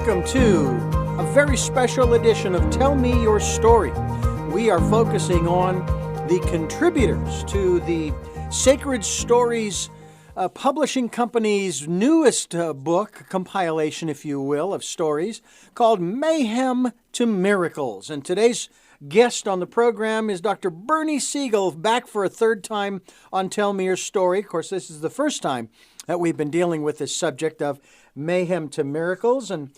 welcome to a very special edition of Tell Me Your Story. We are focusing on the contributors to the Sacred Stories publishing company's newest book, compilation, if you will, of stories called Mayhem to Miracles. And today's guest on the program is Dr. Bernie Siegel, back for a third time on Tell Me Your Story. Of course, this is the first time that we've been dealing with this subject of Mayhem to Miracles. And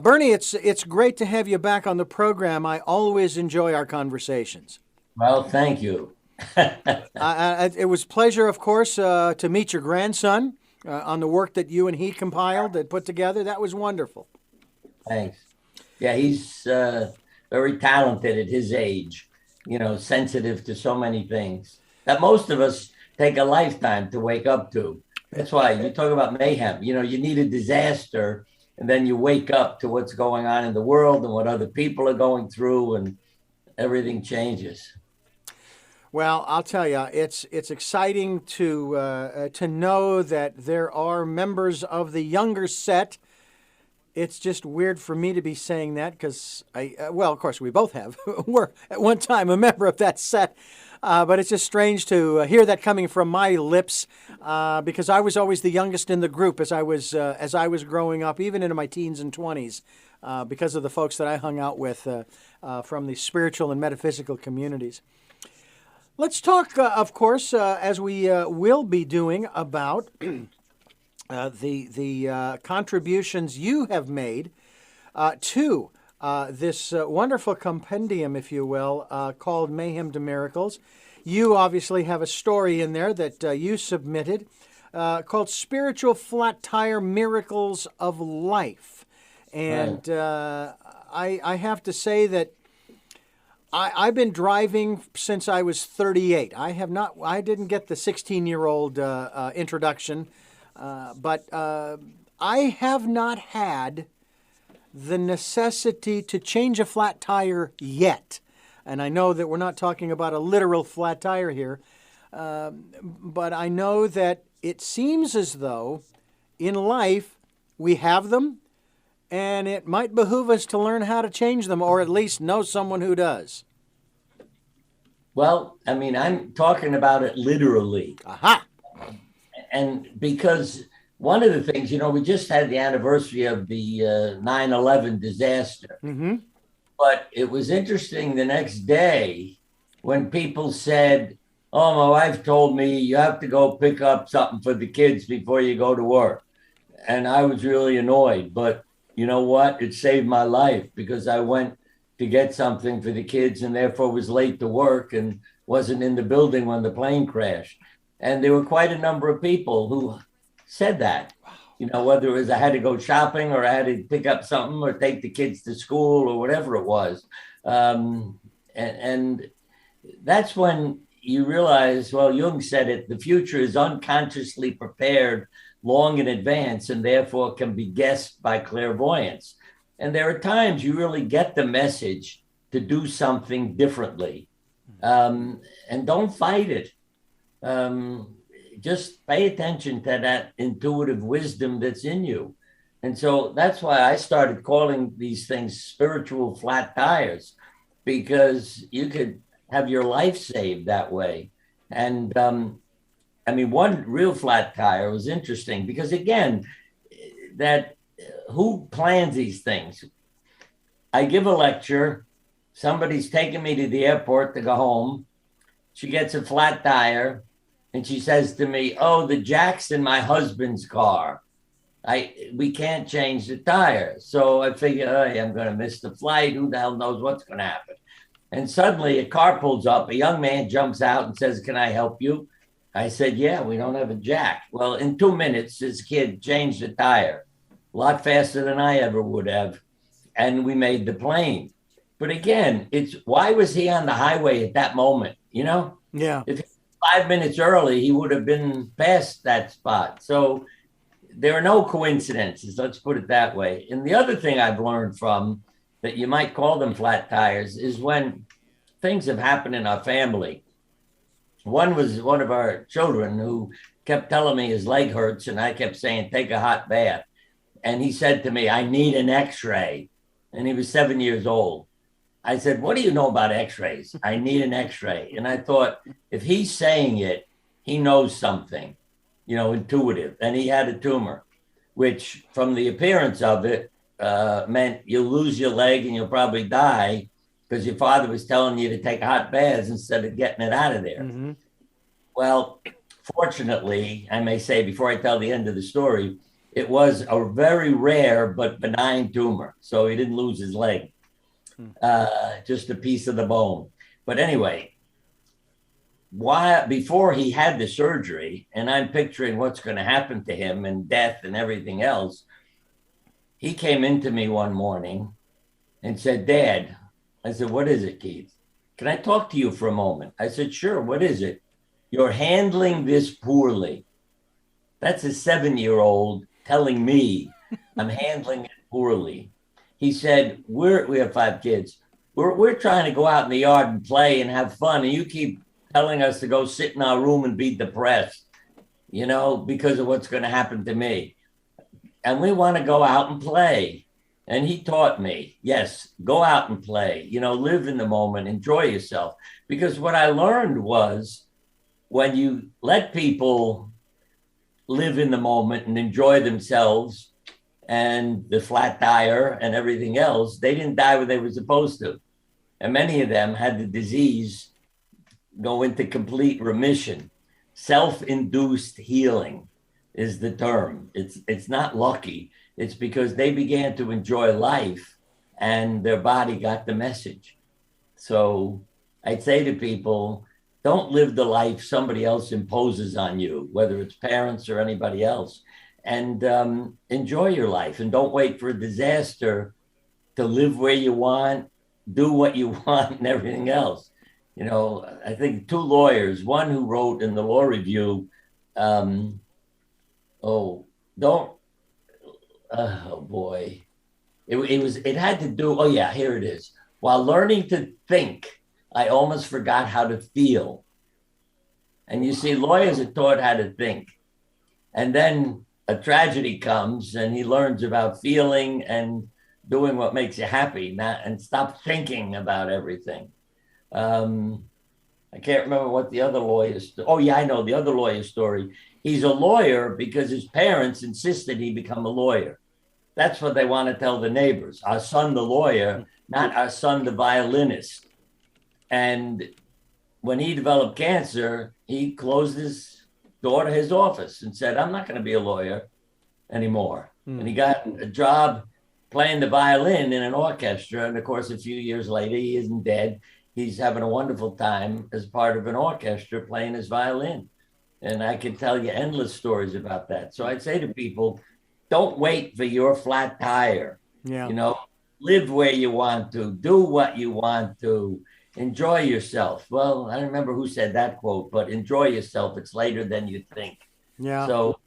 Bernie, it's great to have you back on the program. I always enjoy our conversations. Well, thank you. It was a pleasure, of course, to meet your grandson on the work that you and he compiled and put together. That was wonderful. Thanks. Yeah, he's very talented at his age, sensitive to so many things that most of us take a lifetime to wake up to. That's why you talk about mayhem. You need a disaster, and then you wake up to what's going on in the world and what other people are going through, and everything changes. Well, I'll tell you, it's exciting to know that there are members of the younger set. It's just weird for me to be saying that because of course, we both were at one time a member of that set. But it's just strange to hear that coming from my lips because I was always the youngest in the group as I was growing up, even into my teens and 20s, because of the folks that I hung out with from the spiritual and metaphysical communities. Let's talk, of course, as we will be doing, about the contributions you have made to this wonderful compendium, if you will, called Mayhem to Miracles. You obviously have a story in there that you submitted called Spiritual Flat Tire Miracles of Life. And I have to say that I've been driving since I was 38. I didn't get the 16-year-old introduction, but I have not had the necessity to change a flat tire yet. And I know that we're not talking about a literal flat tire here, but I know that it seems as though in life we have them, and it might behoove us to learn how to change them, or at least know someone who does. Well, I'm talking about it literally. Aha! And because one of the things, we just had the anniversary of the 9/11 disaster. Mm-hmm. But it was interesting the next day when people said, "Oh, my wife told me you have to go pick up something for the kids before you go to work." And I was really annoyed. But you know what? It saved my life because I went to get something for the kids and therefore was late to work and wasn't in the building when the plane crashed. And there were quite a number of people who said that, whether it was I had to go shopping or I had to pick up something or take the kids to school or whatever it was. And that's when you realize, well, Jung said it, the future is unconsciously prepared long in advance and therefore can be guessed by clairvoyance. And there are times you really get the message to do something differently. And don't fight it. Just pay attention to that intuitive wisdom that's in you. And so that's why I started calling these things spiritual flat tires, because you could have your life saved that way. And one real flat tire was interesting because, again, that who plans these things? I give a lecture. Somebody's taking me to the airport to go home. She gets a flat tire. And she says to me, "Oh, the jack's in my husband's car. We can't change the tire." So I figure, hey, I'm going to miss the flight. Who the hell knows what's going to happen? And suddenly a car pulls up. A young man jumps out and says, "Can I help you?" I said, "Yeah, we don't have a jack." Well, in 2 minutes, this kid changed the tire a lot faster than I ever would have. And we made the plane. But again, it's why was he on the highway at that moment? Yeah. If 5 minutes early, he would have been past that spot. So there are no coincidences, let's put it that way. And the other thing I've learned from that you might call them flat tires is when things have happened in our family. One was one of our children who kept telling me his leg hurts, and I kept saying, "Take a hot bath." And he said to me, I need an x-ray. And he was 7 years old. I said, what do you know about x-rays? I need an x-ray. And I thought, if he's saying it, he knows something, intuitive. And he had a tumor, which from the appearance of it meant you'll lose your leg and you'll probably die because your father was telling you to take hot baths instead of getting it out of there. Mm-hmm. Well, fortunately, I may say before I tell the end of the story, it was a very rare but benign tumor. So he didn't lose his leg, just a piece of the bone. But anyway, before he had the surgery, and I'm picturing what's going to happen to him and death and everything else, he came into me one morning and said, Dad, I said, what is it, Keith? Can I talk to you for a moment? I said, sure, what is it? You're handling this poorly. That's a 7-year-old telling me I'm handling it poorly. He said, we have 5 kids. We're trying to go out in the yard and play and have fun. And you keep telling us to go sit in our room and be depressed, because of what's going to happen to me. And we want to go out and play. And he taught me, yes, go out and play, live in the moment, enjoy yourself. Because what I learned was when you let people live in the moment and enjoy themselves and the flat tire and everything else, they didn't die when they were supposed to. And many of them had the disease go into complete remission. Self-induced healing is the term. It's not lucky. It's because they began to enjoy life and their body got the message. So I'd say to people, don't live the life somebody else imposes on you, whether it's parents or anybody else, and enjoy your life. And don't wait for a disaster to live where you want, do what you want and everything else. I think 2 lawyers, one who wrote in the Law Review, it had to do, here it is. While learning to think, I almost forgot how to feel. And you see, lawyers are taught how to think. And then a tragedy comes and he learns about feeling and doing what makes you happy, and stop thinking about everything. I can't remember what the other lawyers. I know the other lawyer story. He's a lawyer because his parents insisted he become a lawyer. That's what they want to tell the neighbors. Our son, the lawyer, not our son, the violinist. And when he developed cancer, he closed his door to his office and said, I'm not going to be a lawyer anymore. And he got a job playing the violin in an orchestra. And of course, a few years later, he isn't dead. He's having a wonderful time as part of an orchestra playing his violin. And I can tell you endless stories about that. So I'd say to people, don't wait for your flat tire. Yeah. Live where you want to, do what you want to, enjoy yourself. Well, I don't remember who said that quote, but enjoy yourself. It's later than you think. Yeah. So,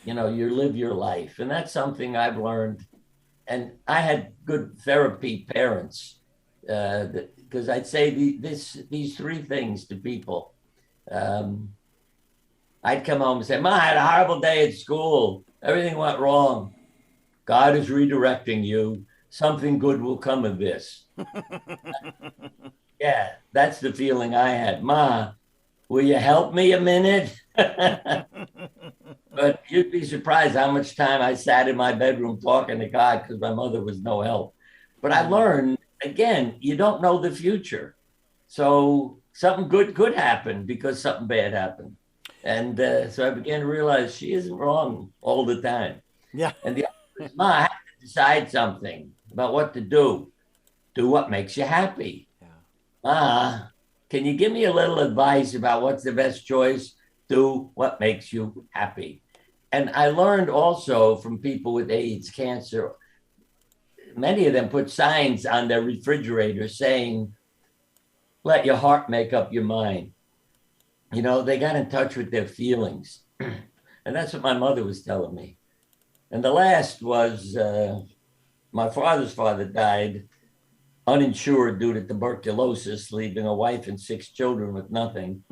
you live your life. And that's something I've learned. And I had good therapy parents, because I'd say these 3 things to people. I'd come home and say, Ma, I had a horrible day at school. Everything went wrong. God is redirecting you. Something good will come of this. Yeah, that's the feeling I had. Ma, will you help me a minute? But you'd be surprised how much time I sat in my bedroom talking to God because my mother was no help. But I learned, again, you don't know the future. So something good could happen because something bad happened. And so I began to realize she isn't wrong all the time. Yeah. And the other is, Ma, I have to decide something about what to do. Do what makes you happy. Yeah. Ma, can you give me a little advice about what's the best choice? Do what makes you happy. And I learned also from people with AIDS, cancer, many of them put signs on their refrigerator saying, let your heart make up your mind. They got in touch with their feelings. And that's what my mother was telling me. And the last was my father's father died uninsured due to tuberculosis, leaving a wife and 6 children with nothing.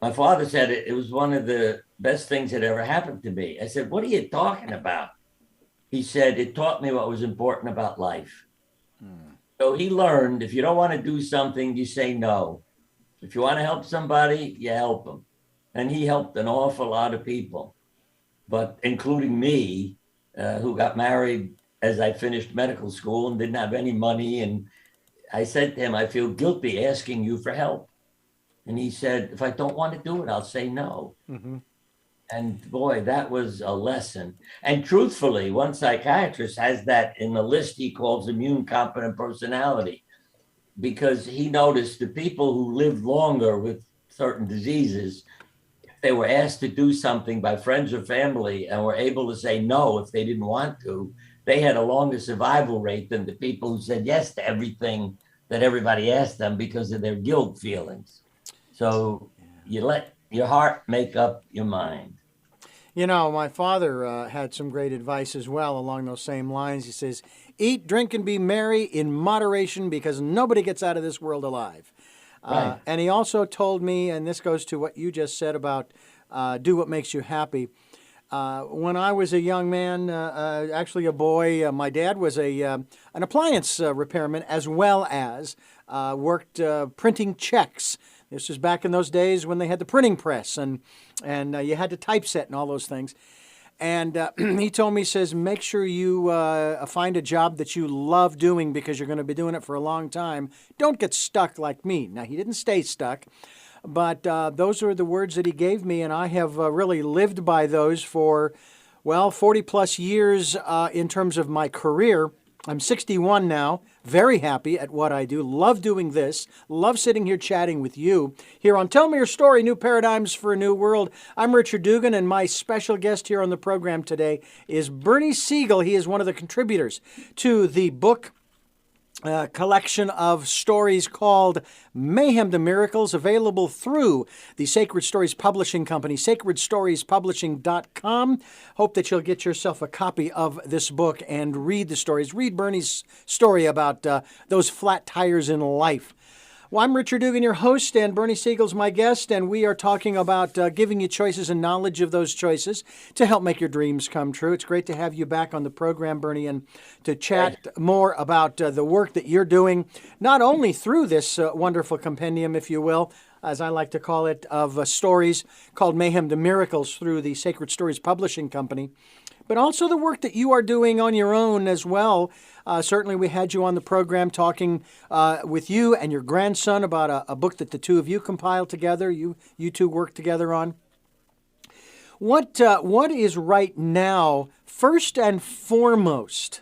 my father said it was one of the best things that ever happened to me. I said, what are you talking about? He said, it taught me what was important about life. So he learned if you don't want to do something, you say no. If you want to help somebody, you help them. And he helped an awful lot of people, but including me, who got married as I finished medical school and didn't have any money. And I said to him, I feel guilty asking you for help. And he said, if I don't want to do it, I'll say no. Mm-hmm. And boy, that was a lesson. And truthfully, one psychiatrist has that in the list he calls immune competent personality, because he noticed the people who lived longer with certain diseases, if they were asked to do something by friends or family and were able to say no if they didn't want to, they had a longer survival rate than the people who said yes to everything that everybody asked them because of their guilt feelings. So you let your heart make up your mind. You know, my father had some great advice as well along those same lines. He says, eat, drink, and be merry in moderation because nobody gets out of this world alive. Right. And he also told me, and this goes to what you just said about do what makes you happy. When I was a young man, actually a boy, my dad was an appliance repairman as well as worked printing checks. This was back in those days when they had the printing press and you had to typeset and all those things. And he told me, he says, make sure you find a job that you love doing because you're going to be doing it for a long time. Don't get stuck like me. Now, he didn't stay stuck, but those are the words that he gave me, and I have really lived by those for, well, 40 plus years in terms of my career. I'm 61 now, very happy at what I do, love doing this, love sitting here chatting with you here on Tell Me Your Story, New Paradigms for a New World. I'm Richard Dugan, and my special guest here on the program today is Bernie Siegel. He is one of the contributors to the book collection of stories called Mayhem to Miracles, available through the Sacred Stories Publishing Company, sacredstoriespublishing.com. Hope that you'll get yourself a copy of this book and read the stories. Read Bernie's story about those flat tires in life. Well, I'm Richard Dugan, your host, and Bernie Siegel's my guest, and we are talking about giving you choices and knowledge of those choices to help make your dreams come true. It's great to have you back on the program, Bernie, and to chat more about the work that you're doing, not only through this wonderful compendium, if you will, as I like to call it, of stories called Mayhem to Miracles through the Sacred Stories Publishing Company, but also the work that you are doing on your own as well. Certainly we had you on the program talking with you and your grandson about a book that the two of you compiled together, you two worked together on. What is right now, first and foremost,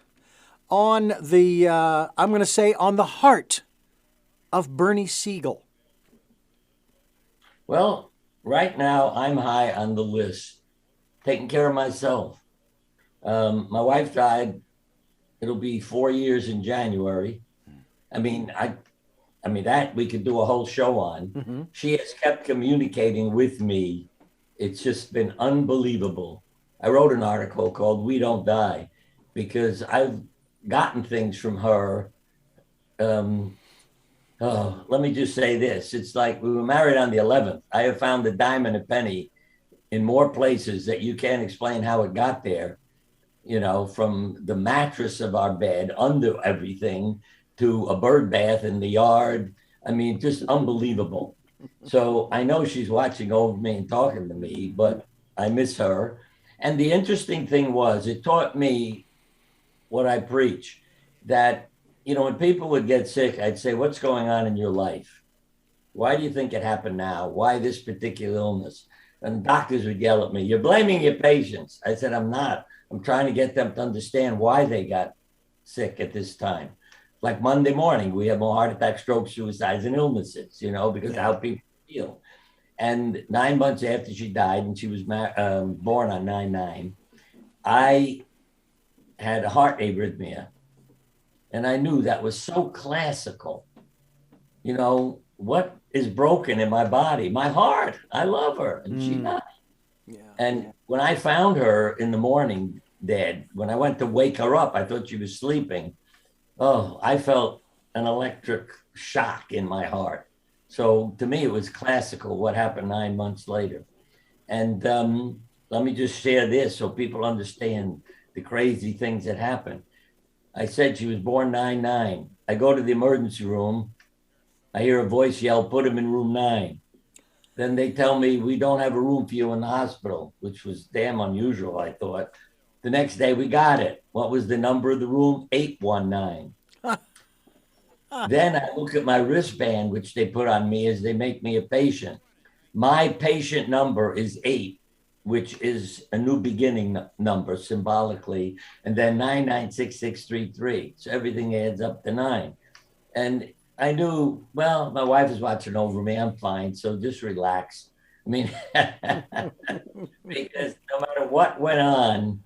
on the, I'm going to say, on the heart of Bernie Siegel? Well, right now I'm high on the list, taking care of myself. My wife died. It'll be 4 years in January. I mean that we could do a whole show on. Mm-hmm. She has kept communicating with me. It's just been unbelievable. I wrote an article called We Don't Die because I've gotten things from her. Let me just say this. It's like we were married on the 11th. I have found a dime and a penny in more places that you can't explain how it got there. You know, from the mattress of our bed under everything to a bird bath in the yard. I mean, just unbelievable. So I know she's watching over me and talking to me, but I miss her. And the interesting thing was, it taught me what I preach, that, you know, when people would get sick, I'd say, what's going on in your life? Why do you think it happened now? Why this particular illness? And doctors would yell at me, you're blaming your patients. I said, I'm not. I'm trying to get them to understand why they got sick at this time. Like Monday morning, we have more heart attacks, strokes, suicides, and illnesses, you know, because of how people feel. And 9 months after she died, and she was born on 9/9, I had a heart arrhythmia. And I knew that was so classical. You know, what is broken in my body? My heart. I love her. And she died. Yeah. And when I found her in the morning dead, when I went to wake her up, I thought she was sleeping. Oh, I felt an electric shock in my heart. So to me, it was classical what happened 9 months later. And let me just share this so people understand the crazy things that happened. I said she was born 9/9. I go to the emergency room. I hear a voice yell, "Put him in room 9." Then they tell me, "We don't have a room for you in the hospital," which was damn unusual, I thought. The next day we got it. What was the number of the room? 819. Then I look at my wristband, which they put on me as they make me a patient. My patient number is 8, which is a new beginning number symbolically, and then 996633. So everything adds up to 9. And I knew, well, my wife is watching over me. I'm fine. So just relax. I mean, because no matter what went on,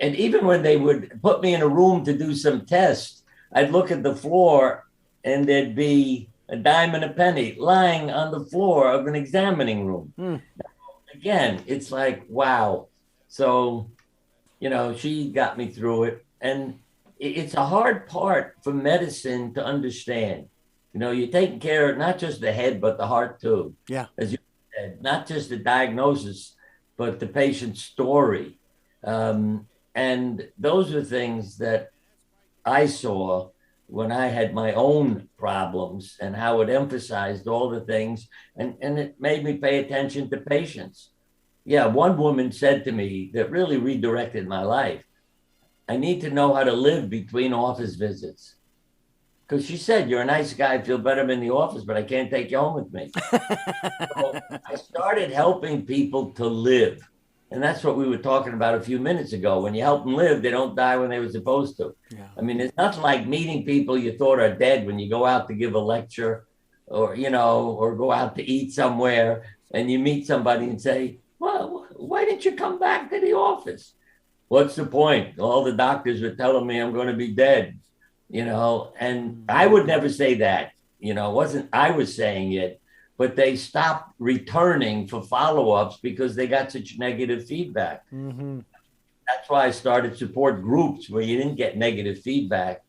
and even when they would put me in a room to do some tests, I'd look at the floor and there'd be a dime and a penny lying on the floor of an examining room. Again, it's like, wow. So, she got me through it. And it's a hard part for medicine to understand. You're taking care of not just the head, but the heart too. Yeah. As you said, not just the diagnosis, but the patient's story. And those are things that I saw when I had my own problems, and how it emphasized all the things, and it made me pay attention to patients. Yeah, one woman said to me that really redirected my life, "I need to know how to live between office visits." Because she said, "You're a nice guy, I feel better in the office, but I can't take you home with me." So I started helping people to live. And that's what we were talking about a few minutes ago. When you help them live, they don't die when they were supposed to. Yeah. I mean, it's nothing like meeting people you thought are dead when you go out to give a lecture, or go out to eat somewhere, and you meet somebody and say, "Well, why didn't you come back to the office?" What's the point? All the doctors were telling me I'm going to be dead, and I would never say that. It wasn't I was saying it, but they stopped returning for follow-ups because they got such negative feedback. Mm-hmm. That's why I started support groups where you didn't get negative feedback.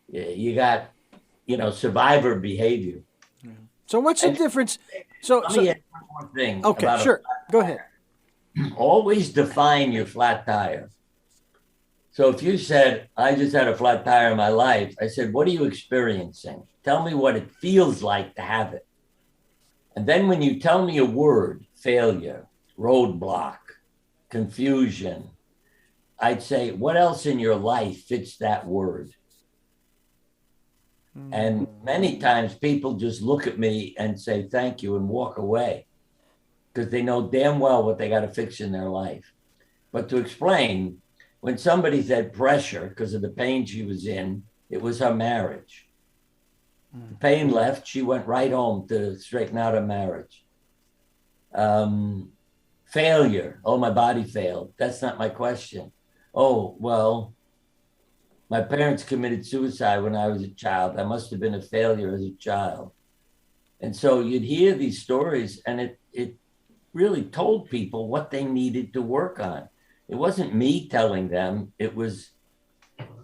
You got, survivor behavior. Yeah. So what's the difference? Let me add one more thing. Okay, sure. Go ahead. Always define your flat tire. So if you said, "I just had a flat tire in my life," I said, "What are you experiencing? Tell me what it feels like to have it." And then when you tell me a word, failure, roadblock, confusion, I'd say, "What else in your life fits that word?" Mm-hmm. And many times people just look at me and say, "Thank you," and walk away, because they know damn well what they got to fix in their life. But to explain, when somebody said pressure because of the pain she was in, it was her marriage. The pain left, she went right home to straighten out her marriage. Failure. Oh, my body failed. That's not my question. Oh, well, my parents committed suicide when I was a child. I must have been a failure as a child. And so you'd hear these stories, and it really told people what they needed to work on. It wasn't me telling them, it was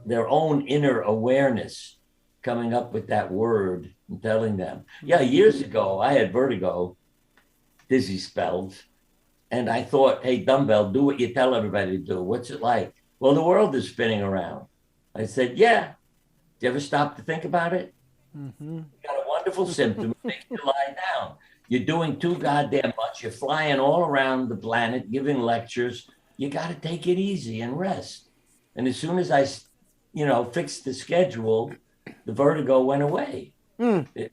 their own inner awareness coming up with that word and telling them. Yeah, years ago, I had vertigo, dizzy spells, and I thought, "Hey, dumbbell, do what you tell everybody to do. What's it like?" "Well, the world is spinning around." I said, "Yeah. Do you ever stop to think about it?" Mm-hmm. You got a wonderful symptom. It makes you lie down. You're doing too goddamn much. You're flying all around the planet, giving lectures. You got to take it easy and rest. And as soon as I, fixed the schedule, the vertigo went away. It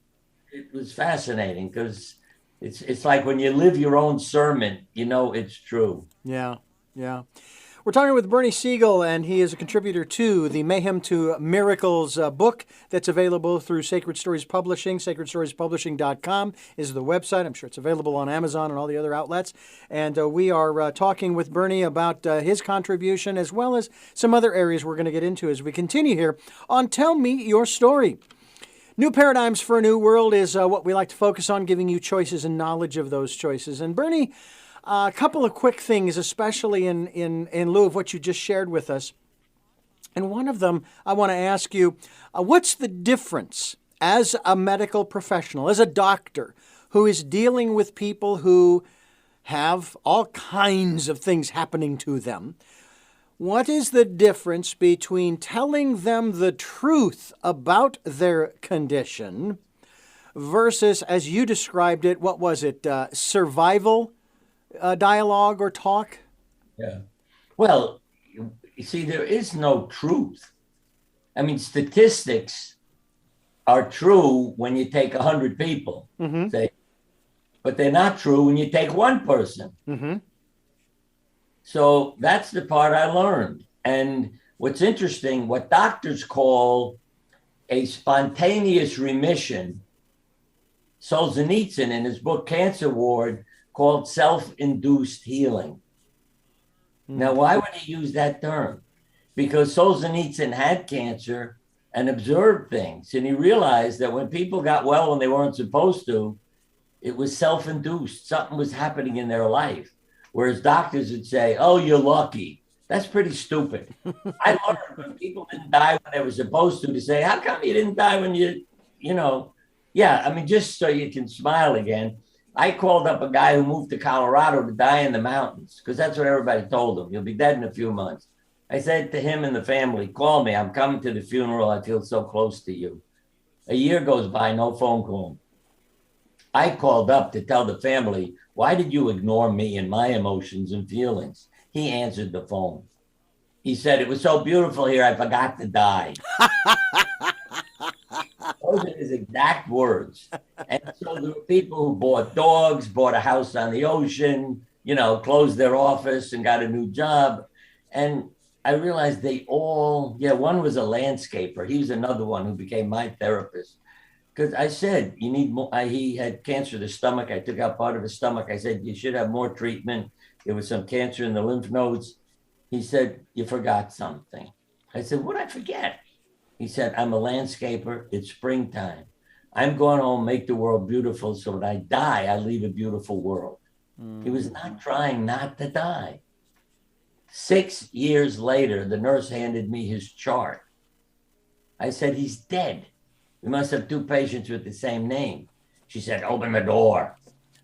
was fascinating, because it's like when you live your own sermon, it's true. Yeah, yeah. We're talking with Bernie Siegel, and he is a contributor to the Mayhem to Miracles book that's available through Sacred Stories Publishing. SacredStoriesPublishing.com is the website. I'm sure it's available on Amazon and all the other outlets. And we are talking with Bernie about his contribution, as well as some other areas we're going to get into as we continue here on Tell Me Your Story. New Paradigms for a New World is what we like to focus on, giving you choices and knowledge of those choices. And Bernie, a couple of quick things, especially in lieu of what you just shared with us. And one of them, I want to ask you, what's the difference as a medical professional, as a doctor who is dealing with people who have all kinds of things happening to them, what is the difference between telling them the truth about their condition versus, as you described it, what was it, survival dialogue or talk? Yeah. Well, you see, there is no truth. I mean, statistics are true when you take 100 people, say, but they're not true when you take one person. So that's the part I learned. And what's interesting, what doctors call a spontaneous remission, Solzhenitsyn in his book Cancer Ward called self-induced healing. Now, why would he use that term? Because Solzhenitsyn had cancer and observed things. And he realized that when people got well when they weren't supposed to, it was self-induced. Something was happening in their life. Whereas doctors would say, oh, you're lucky. That's pretty stupid. I learned when people didn't die when they were supposed to say, how come you didn't die when you know, yeah, I mean, just so you can smile again. I called up a guy who moved to Colorado to die in the mountains because that's what everybody told him. You'll be dead in a few months. I said to him and the family, call me. I'm coming to the funeral. I feel so close to you. A year goes by, no phone call. I called up to tell the family, why did you ignore me and my emotions and feelings? He answered the phone. He said, it was so beautiful here, I forgot to die. Those are his exact words. And so there were people who bought dogs, bought a house on the ocean, you know, closed their office and got a new job. And I realized they all, one was a landscaper. He was another one who became my therapist. Because I said, you need more. He had cancer of the stomach. I took out part of his stomach. I said, you should have more treatment. There was some cancer in the lymph nodes. He said, you forgot something. I said, what'd I forget? He said, I'm a landscaper. It's springtime. I'm going home, make the world beautiful. So when I die, I leave a beautiful world. He was not trying not to die. 6 years later, the nurse handed me his chart. I said, he's dead. We must have two patients with the same name. She said, open the door.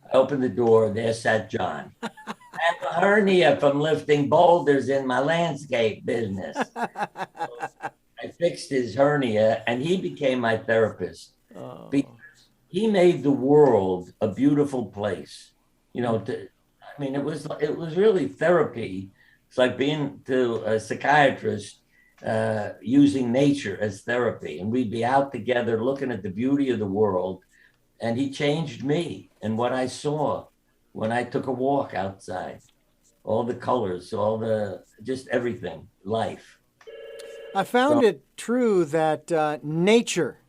I opened the door. There sat John. I have a hernia from lifting boulders in my landscape business. So I fixed his hernia and he became my therapist. Because he made the world a beautiful place. You know, it was really therapy. It's like being to a psychiatrist, using nature as therapy. And we'd be out together looking at the beauty of the world. And he changed me and what I saw when I took a walk outside. All the colors, just everything, life. I found it true that nature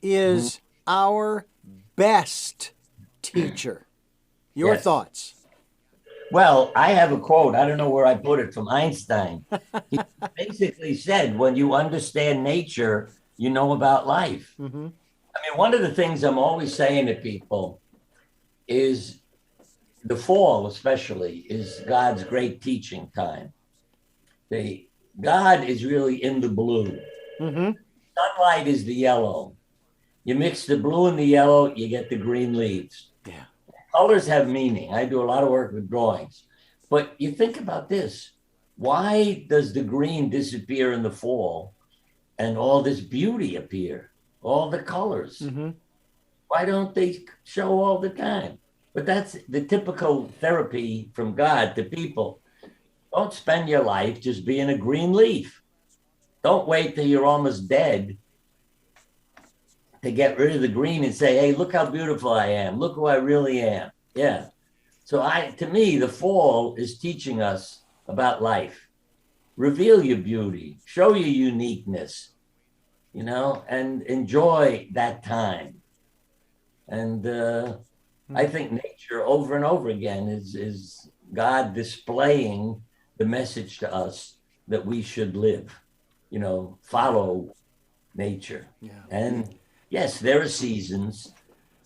is our best teacher. Your thoughts? Well, I have a quote. I don't know where I put it from Einstein. He basically said, when you understand nature, you know about life. I mean, one of the things I'm always saying to people is the fall, especially, is God's great teaching time. God is really in the blue. Sunlight is the yellow. You mix the blue and the yellow, you get the green leaves. Yeah. Colors have meaning. I do a lot of work with drawings. But you think about this. Why does the green disappear in the fall and all this beauty appear? All the colors. Why don't they show all the time? But that's the typical therapy from God to people. Don't spend your life just being a green leaf. Don't wait till you're almost dead to get rid of the green and say, hey, look how beautiful I am. Look who I really am. Yeah. So to me, the fall is teaching us about life. Reveal your beauty, show your uniqueness, and enjoy that time. And I think nature over and over again is God displaying the message to us that we should live, follow nature. Yeah. And yes, there are seasons,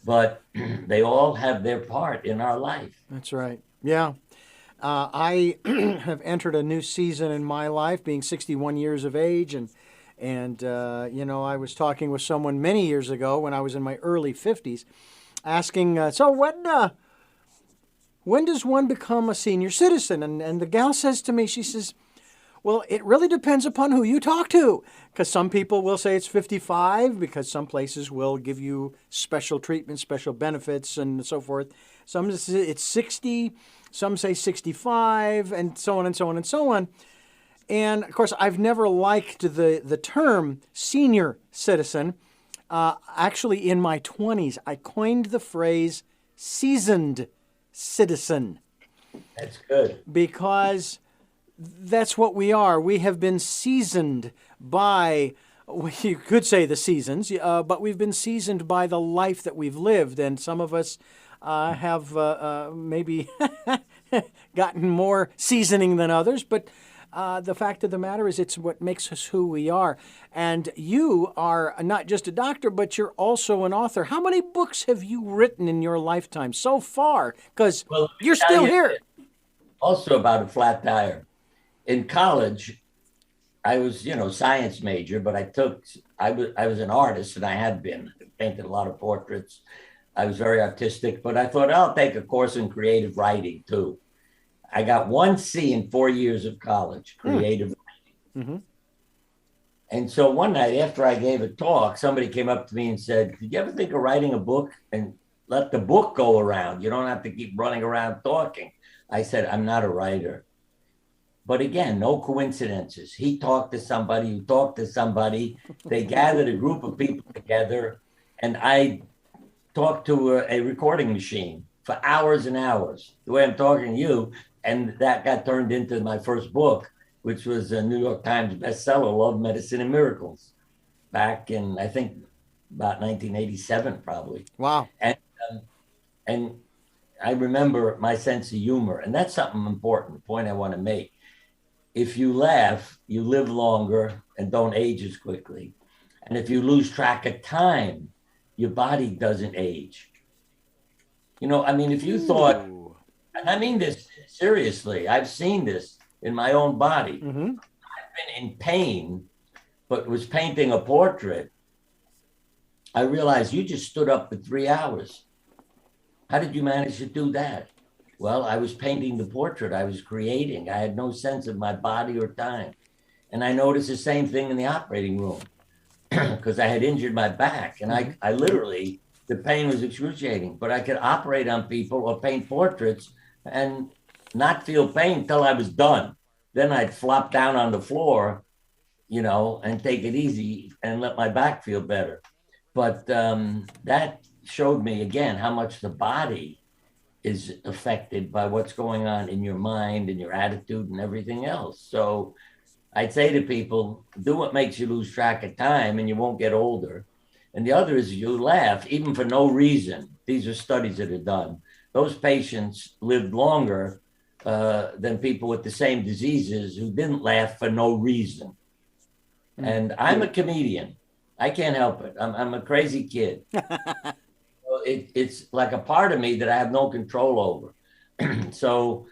but they all have their part in our life. That's right. Yeah. I have entered a new season in my life, being 61 years of age, and And, I was talking with someone many years ago when I was in my early 50s, asking, so when does one become a senior citizen? And the gal says to me, she says, well, it really depends upon who you talk to, because some people will say it's 55 because some places will give you special treatment, special benefits, and so forth. Some say it's 60, some say 65, and so on and so on and so on. And, of course, I've never liked the term senior citizen. Actually, in my 20s, I coined the phrase seasoned citizen. That's good. Because that's what we are. We have been seasoned by, you could say the seasons, but we've been seasoned by the life that we've lived. And some of us have maybe gotten more seasoning than others. But the fact of the matter is it's what makes us who we are. And you are not just a doctor, but you're also an author. How many books have you written in your lifetime so far? Because you're still here. Also about a flat tire. In college, I was, science major, but I was an artist, and I had been. I painted a lot of portraits. I was very artistic, but I thought I'll take a course in creative writing too. I got 1 C in 4 years of college, creative writing. Mm-hmm. And so one night after I gave a talk, somebody came up to me and said, did you ever think of writing a book and let the book go around? You don't have to keep running around talking. I said, I'm not a writer. But again, no coincidences. He talked to somebody who talked to somebody. They gathered a group of people together, and I talked to a recording machine for hours and hours, the way I'm talking to you. And that got turned into my first book, which was a New York Times bestseller, Love, Medicine, and Miracles, back in, I think, about 1987, probably. Wow. And I remember my sense of humor, and that's something important, the point I want to make. If you laugh, you live longer and don't age as quickly. And if you lose track of time, your body doesn't age. If you thought, and I mean this seriously, I've seen this in my own body. Mm-hmm. I've been in pain, but was painting a portrait. I realized you just stood up for 3 hours. How did you manage to do that? Well, I was painting the portrait I was creating. I had no sense of my body or time. And I noticed the same thing in the operating room because I had injured my back. And I literally, the pain was excruciating, but I could operate on people or paint portraits and not feel pain till I was done. Then I'd flop down on the floor, and take it easy and let my back feel better. But that showed me again how much the body is affected by what's going on in your mind and your attitude and everything else. So I'd say to people, do what makes you lose track of time and you won't get older. And the other is you laugh, even for no reason. These are studies that are done. Those patients lived longer than people with the same diseases who didn't laugh for no reason. And I'm a comedian. I can't help it. I'm a crazy kid. It's like a part of me that I have no control over. So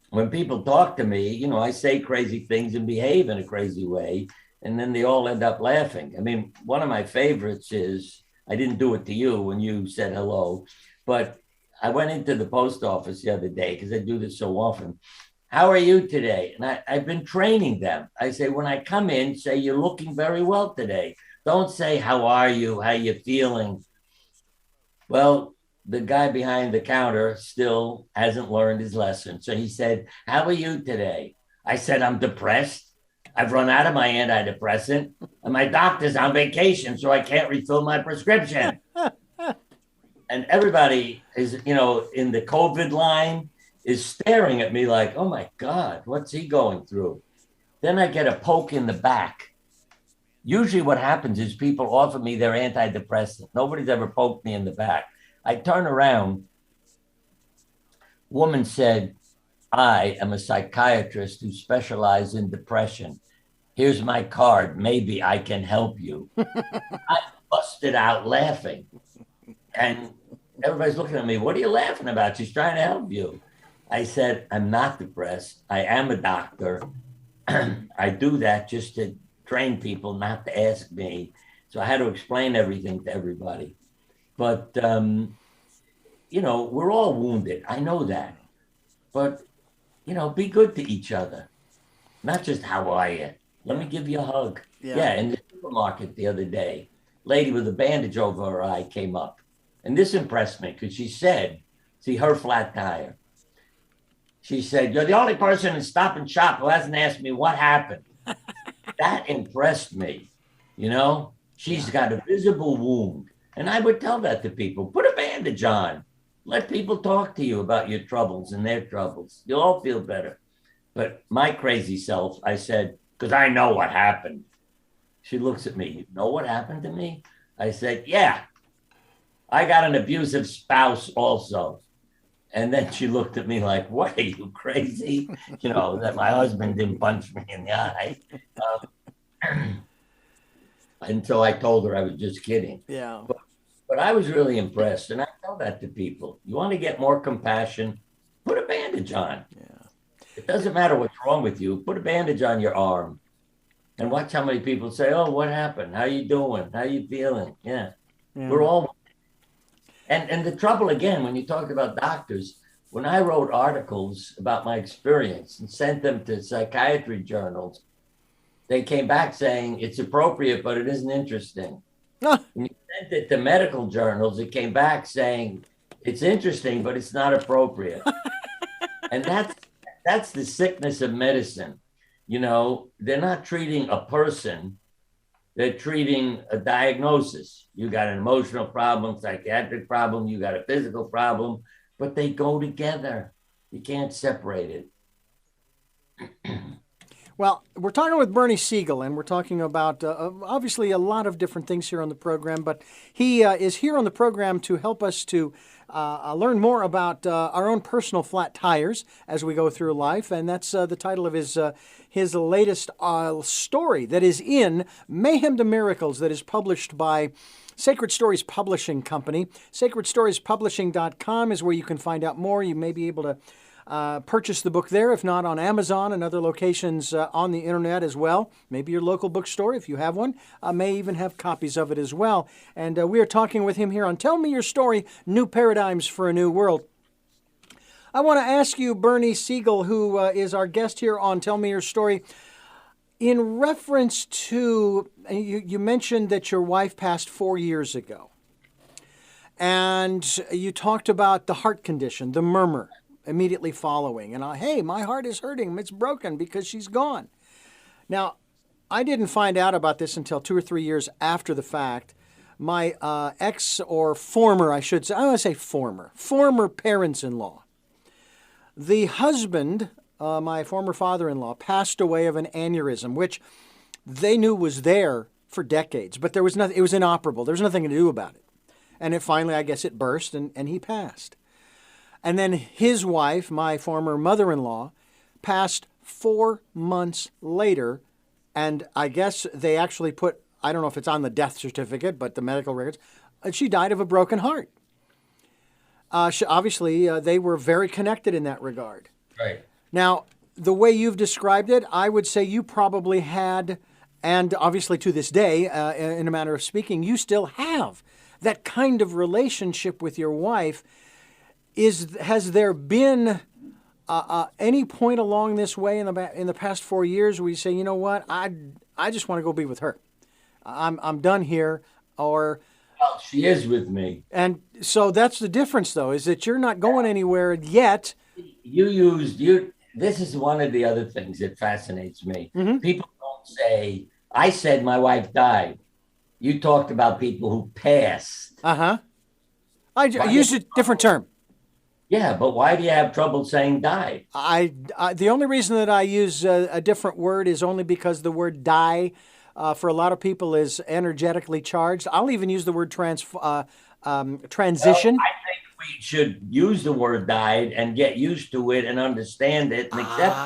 when people talk to me, I say crazy things and behave in a crazy way, and then they all end up laughing. I mean, one of my favorites is, I didn't do it to you when you said hello, but I went into the post office the other day because I do this so often. How are you today? And I've been training them. I say, when I come in, say, you're looking very well today. Don't say, how are you? How you feeling? Well, the guy behind the counter still hasn't learned his lesson. So he said, how are you today? I said, I'm depressed. I've run out of my antidepressant and my doctor's on vacation, so I can't refill my prescription. And everybody is, in the COVID line is staring at me like, oh my God, what's he going through? Then I get a poke in the back. Usually what happens is people offer me their antidepressant. Nobody's ever poked me in the back. I turn around. Woman said, I am a psychiatrist who specializes in depression. Here's my card. Maybe I can help you. I busted out laughing. And everybody's looking at me. What are you laughing about? She's trying to help you. I said, I'm not depressed. I am a doctor. I do that just to train people not to ask me. So I had to explain everything to everybody. But, we're all wounded. I know that. But, be good to each other. Not just, how are you? Let me give you a hug. Yeah, in the supermarket the other day, lady with a bandage over her eye came up. And this impressed me because she said, see, her flat tire. She said, you're the only person in Stop and Shop who hasn't asked me what happened. That impressed me. She's got a visible wound. And I would tell that to people. Put a bandage on. Let people talk to you about your troubles and their troubles. You'll all feel better. But my crazy self, I said, because I know what happened. She looks at me. You know what happened to me? I said, yeah. I got an abusive spouse also. And then she looked at me like, what, are you crazy? That my husband didn't punch me in the eye. Until I told her I was just kidding. Yeah. But I was really impressed. And I tell that to people. You want to get more compassion? Put a bandage on. Yeah. It doesn't matter what's wrong with you. Put a bandage on your arm. And watch how many people say, oh, what happened? How you doing? How you feeling? Yeah. We're all. And the trouble, again, when you talk about doctors, when I wrote articles about my experience and sent them to psychiatry journals, they came back saying it's appropriate, but it isn't interesting. When you sent it to medical journals, it came back saying it's interesting, but it's not appropriate. And that's the sickness of medicine. They're not treating a person. They're treating a diagnosis. You got an emotional problem, psychiatric problem, you got a physical problem, but they go together. You can't separate it. Well, we're talking with Bernie Siegel, and we're talking about obviously a lot of different things here on the program, but he is here on the program to help us to learn more about our own personal flat tires as we go through life, and that's the title of his latest story that is in Mayhem to Miracles, that is published by Sacred Stories Publishing Company. SacredStoriesPublishing.com is where you can find out more. You may be able to purchase the book there, if not on Amazon and other locations on the internet as well. Maybe your local bookstore, if you have one, may even have copies of it as well. And we are talking with him here on Tell Me Your Story, New Paradigms for a New World. I want to ask you, Bernie Siegel, who is our guest here on Tell Me Your Story, in reference to, you mentioned that your wife passed 4 years ago. And you talked about the heart condition, the murmur, immediately following. And hey, my heart is hurting. It's broken because she's gone. Now, I didn't find out about this until 2 or 3 years after the fact. My ex, or former, I should say, I want to say former parents-in-law. The husband, my former father-in-law, passed away of an aneurysm, which they knew was there for decades, but there was nothing, it was inoperable. There was nothing to do about it. And it finally, I guess, it burst and he passed. And then his wife, my former mother-in-law, passed 4 months later. And I guess they actually put, I don't know if it's on the death certificate, but the medical records, she died of a broken heart. Obviously, they were very connected in that regard. Right. Now, the way you've described it, I would say you probably had, and obviously to this day, in a manner of speaking, you still have that kind of relationship with your wife. Has there been any point along this way in the past 4 years where you say, you know what, I just want to go be with her. I'm done here, or... Well, she is with me. And so that's the difference, though, is that you're not going anywhere yet. This is one of the other things that fascinates me. Mm-hmm. People don't say, I said my wife died. You talked about people who passed. Uh-huh. I used a different term. Yeah, but why do you have trouble saying died? The only reason that I use a different word is only because the word die for a lot of people is energetically charged. I'll even use the word transition. Well, I think we should use the word died and get used to it and understand it and accept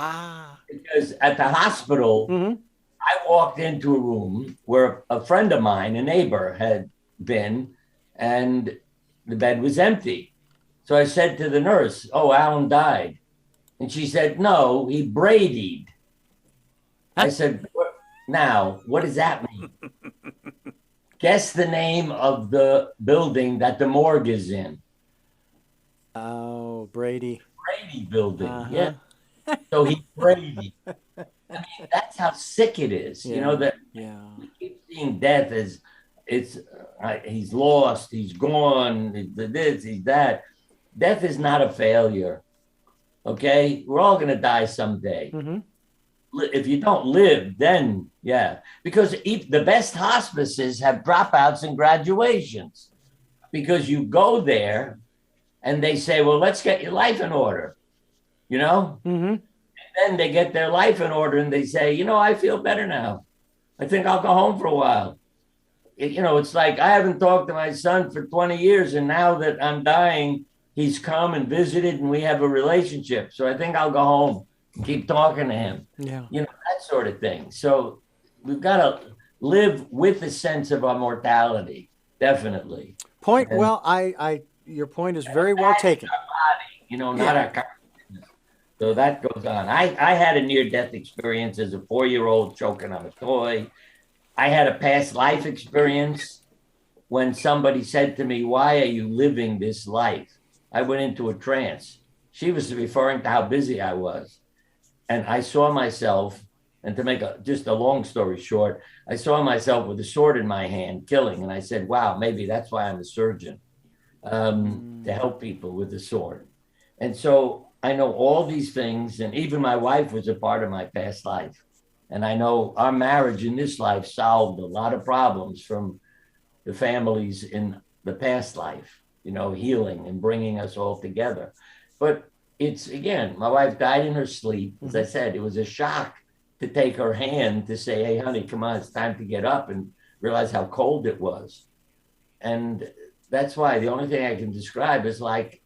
it. Because at the hospital, mm-hmm. I walked into a room where a friend of mine, a neighbor, had been, and the bed was empty. So I said to the nurse, "Oh, Alan died." And she said, "No, he Brady'd." I said, Now, what does that mean? Guess the name of the building that the morgue is in. Oh, Brady. Brady Building. Yeah. Uh-huh. So he's Brady. I mean, that's how sick it is. You know, Yeah. that Yeah. we keep seeing death as it's he's lost, he's gone, he's this, he's that. Death is not a failure. Okay, we're all gonna die someday. Mm-hmm. If you don't live, then yeah, because the best hospices have dropouts and graduations because you go there and they say, well, let's get your life in order, you know? Mm-hmm. Then they get their life in order and they say, you know, I feel better now. I think I'll go home for a while. It's like I haven't talked to my son for 20 years. And now that I'm dying, he's come and visited and we have a relationship. So I think I'll go home and keep talking to him, Yeah. that sort of thing. So we've got to live with the sense of our mortality, definitely. Point. And Well, your point is very well taken. not Yeah. our consciousness. So that goes on. I had a near death experience as a 4-year-old choking on a toy. I had a past life experience when somebody said to me, why are you living this life? I went into a trance. She was referring to how busy I was. And I saw myself, and to make just a long story short, I saw myself with a sword in my hand killing. And I said, wow, maybe that's why I'm a surgeon, to help people with a sword. And so I know all these things. And even my wife was a part of my past life. And I know our marriage in this life solved a lot of problems from the families in the past life, healing and bringing us all together. But it's, again, my wife died in her sleep. As I said, it was a shock to take her hand to say, hey, honey, come on, it's time to get up, and realize how cold it was. And that's why the only thing I can describe is like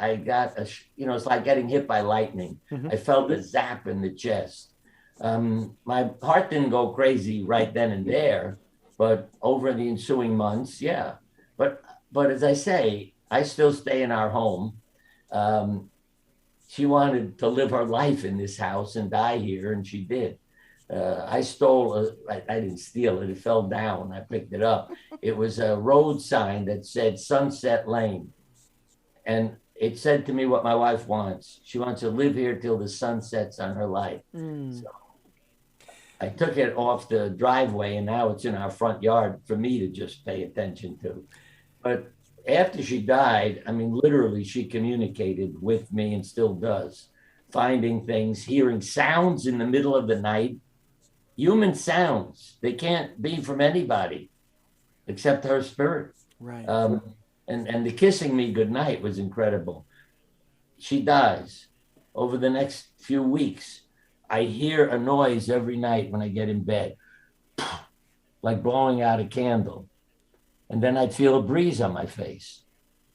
I got it's like getting hit by lightning. Mm-hmm. I felt a zap in the chest. My heart didn't go crazy right then and there, but over the ensuing months, yeah. But as I say, I still stay in our home. She wanted to live her life in this house and die here, and she did. I didn't steal it. It fell down. I picked it up. It was a road sign that said Sunset Lane. And it said to me what my wife wants. She wants to live here till the sun sets on her life. So I took it off the driveway, and now it's in our front yard for me to just pay attention to. But after she died, I mean, literally, she communicated with me and still does, finding things, hearing sounds in the middle of the night, human sounds. They can't be from anybody except her spirit. Right. And the kissing me goodnight was incredible. She dies. Over the next few weeks, I hear a noise every night when I get in bed, like blowing out a candle. And then I'd feel a breeze on my face.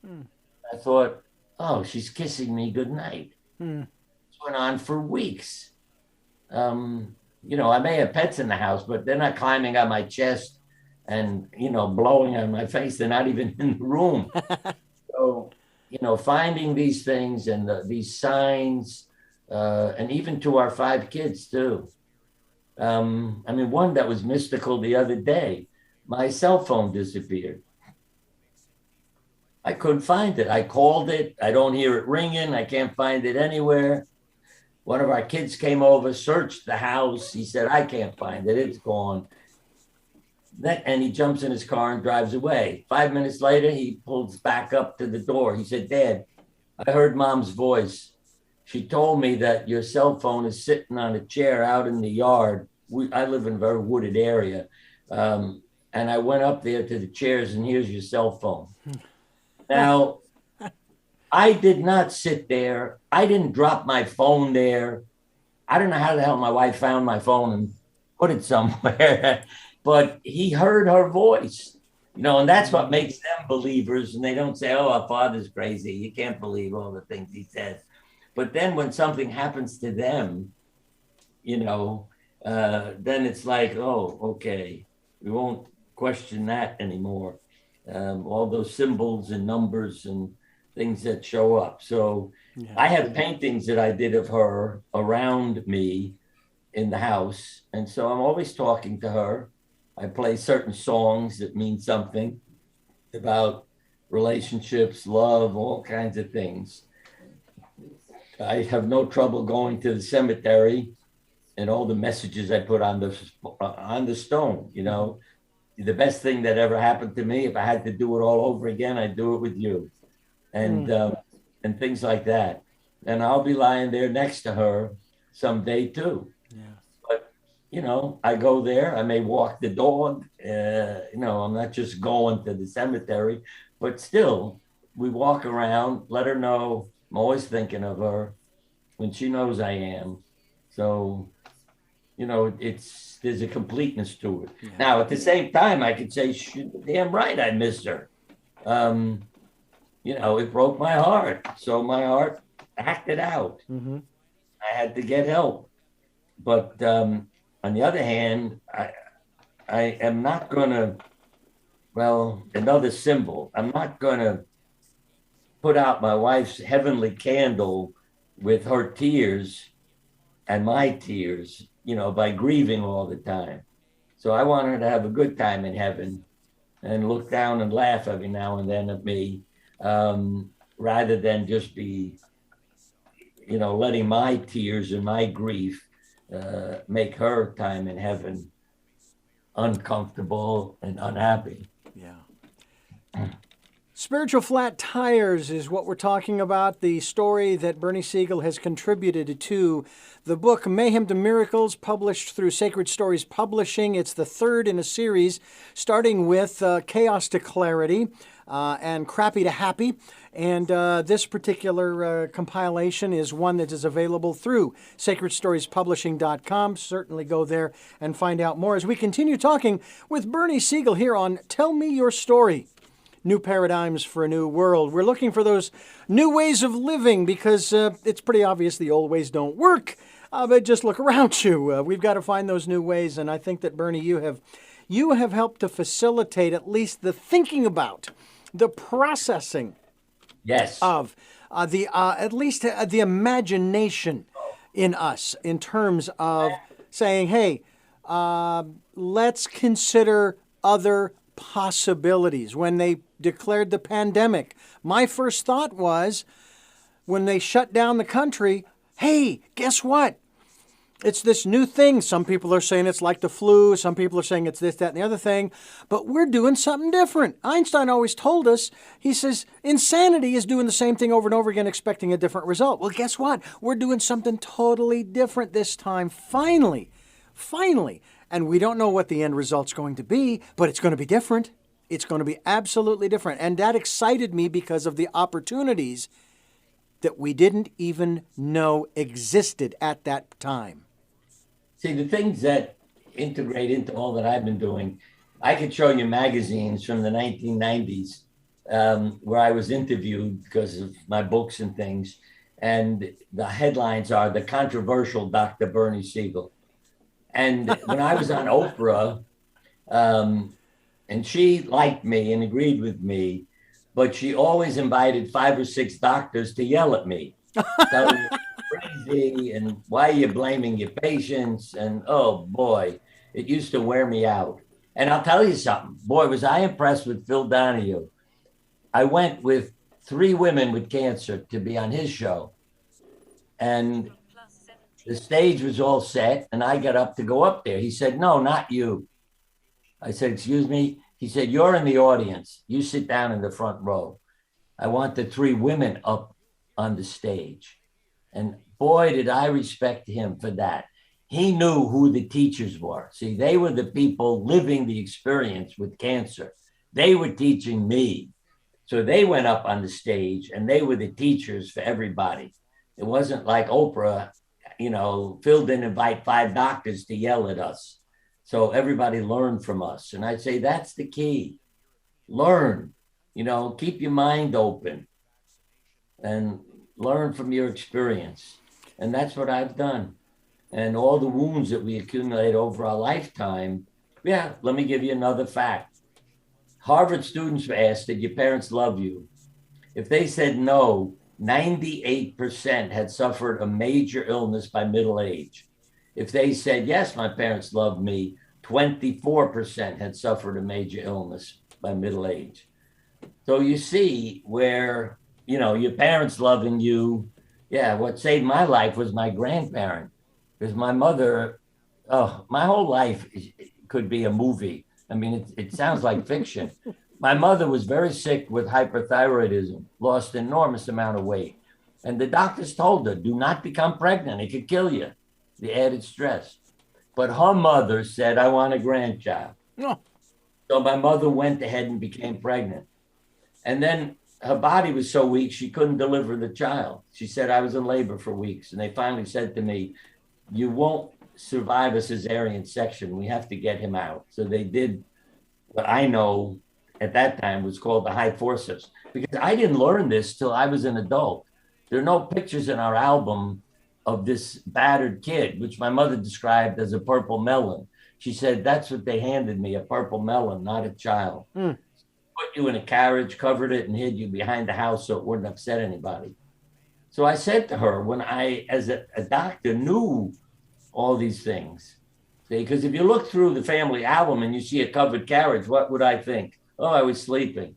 I thought, oh, she's kissing me goodnight. It went on for weeks. I may have pets in the house, but they're not climbing on my chest and, blowing on my face. They're not even in the room. So, finding these things and these signs, and even to our 5 kids too. One that was mystical the other day, my cell phone disappeared. I couldn't find it. I called it. I don't hear it ringing. I can't find it anywhere. One of our kids came over, searched the house. He said, I can't find it. It's gone. And he jumps in his car and drives away. 5 minutes later, he pulls back up to the door. He said, Dad, I heard Mom's voice. She told me that your cell phone is sitting on a chair out in the yard. I live in a very wooded area. And I went up there to the chairs, and here's your cell phone. Now, I did not sit there. I didn't drop my phone there. I don't know how the hell my wife found my phone and put it somewhere, but he heard her voice, and that's what makes them believers. And they don't say, oh, our father's crazy. You can't believe all the things he says. But then when something happens to them, then it's like, oh, okay, we won't question that anymore. All those symbols and numbers and things that show up. So I have paintings that I did of her around me in the house. And so I'm always talking to her. I play certain songs that mean something about relationships, love, all kinds of things. I have no trouble going to the cemetery and all the messages I put on the stone. You know, the best thing that ever happened to me, if I had to do it all over again, I'd do it with you, and things like that. And I'll be lying there next to her someday too. Yeah. But you know, I go there. I may walk the dog. You know, I'm not just going to the cemetery, but still, we walk around. Let her know I'm always thinking of her when she knows I am. So, you know, there's a completeness to it. Yeah. Now, at the same time, I could say, damn right, I miss her. You know, it broke my heart. So my heart acted out. Mm-hmm. I had to get help. But on the other hand, I am not going to, well, another symbol. I'm not going to put out my wife's heavenly candle with her tears and my tears, you know, by grieving all the time. So I want her to have a good time in heaven and look down and laugh every now and then at me, rather than just be, you know, letting my tears and my grief make her time in heaven uncomfortable and unhappy. Yeah. Spiritual Flat Tires is what we're talking about, the story that Bernie Siegel has contributed to the book Mayhem to Miracles, published through Sacred Stories Publishing. It's the third in a series, starting with Chaos to Clarity and Crappy to Happy. And this particular compilation is one that is available through sacredstoriespublishing.com. Certainly go there and find out more as we continue talking with Bernie Siegel here on Tell Me Your Story. New paradigms for a new world. We're looking for those new ways of living because it's pretty obvious the old ways don't work. But just look around you. We've got to find those new ways, and I think that, Bernie, you have helped to facilitate at least the thinking about, the processing, yes, of at least the imagination in us in terms of saying, hey, let's consider other possibilities. When they declared the pandemic, my first thought was, when they shut down the country, hey, guess what? It's this new thing. Some people are saying it's like the flu. Some people are saying it's this, that, and the other thing. But we're doing something different. Einstein always told us, he says, insanity is doing the same thing over and over again, expecting a different result. Well, guess what? We're doing something totally different this time. Finally. And we don't know what the end result's going to be, but it's going to be different. It's going to be absolutely different. And that excited me because of the opportunities that we didn't even know existed at that time. See, the things that integrate into all that I've been doing, I could show you magazines from the 1990s where I was interviewed because of my books and things. And the headlines are The Controversial Dr. Bernie Siegel. And when I was on Oprah, and she liked me and agreed with me, but she always invited 5 or 6 doctors to yell at me, telling me crazy and why are you blaming your patients? And oh boy, it used to wear me out. And I'll tell you something, boy, was I impressed with Phil Donahue. I went with 3 women with cancer to be on his show. And the stage was all set and I got up to go up there. He said, no, not you. I said, excuse me. He said, you're in the audience. You sit down in the front row. I want the 3 women up on the stage. And boy, did I respect him for that. He knew who the teachers were. See, they were the people living the experience with cancer. They were teaching me. So they went up on the stage and they were the teachers for everybody. It wasn't like Oprah, you know, Phil didn't invite 5 doctors to yell at us. So everybody learned from us. And I'd say that's the key. Learn, you know, keep your mind open and learn from your experience. And that's what I've done. And all the wounds that we accumulate over our lifetime. Yeah, let me give you another fact. Harvard students were asked, did your parents love you? If they said no, 98% had suffered a major illness by middle age. If they said, yes, my parents loved me, 24% had suffered a major illness by middle age. So you see where, your parents loving you. Yeah, what saved my life was my grandparent, because my mother, oh, my whole life could be a movie. I mean, it sounds like fiction. My mother was very sick with hyperthyroidism, lost an enormous amount of weight. And the doctors told her, do not become pregnant. It could kill you, the added stress. But her mother said, I want a grandchild. No. So my mother went ahead and became pregnant. And then her body was so weak, she couldn't deliver the child. She said, I was in labor for weeks. And they finally said to me, you won't survive a cesarean section. We have to get him out. So they did what I know at that time was called the high forceps, because I didn't learn this till I was an adult. There are no pictures in our album of this battered kid, which my mother described as a purple melon. She said, that's what they handed me, a purple melon, not a child. Put you in a carriage, covered it, and hid you behind the house so it wouldn't upset anybody. So I said to her, when I, as a doctor, knew all these things, because if you look through the family album and you see a covered carriage, what would I think? Oh, I was sleeping.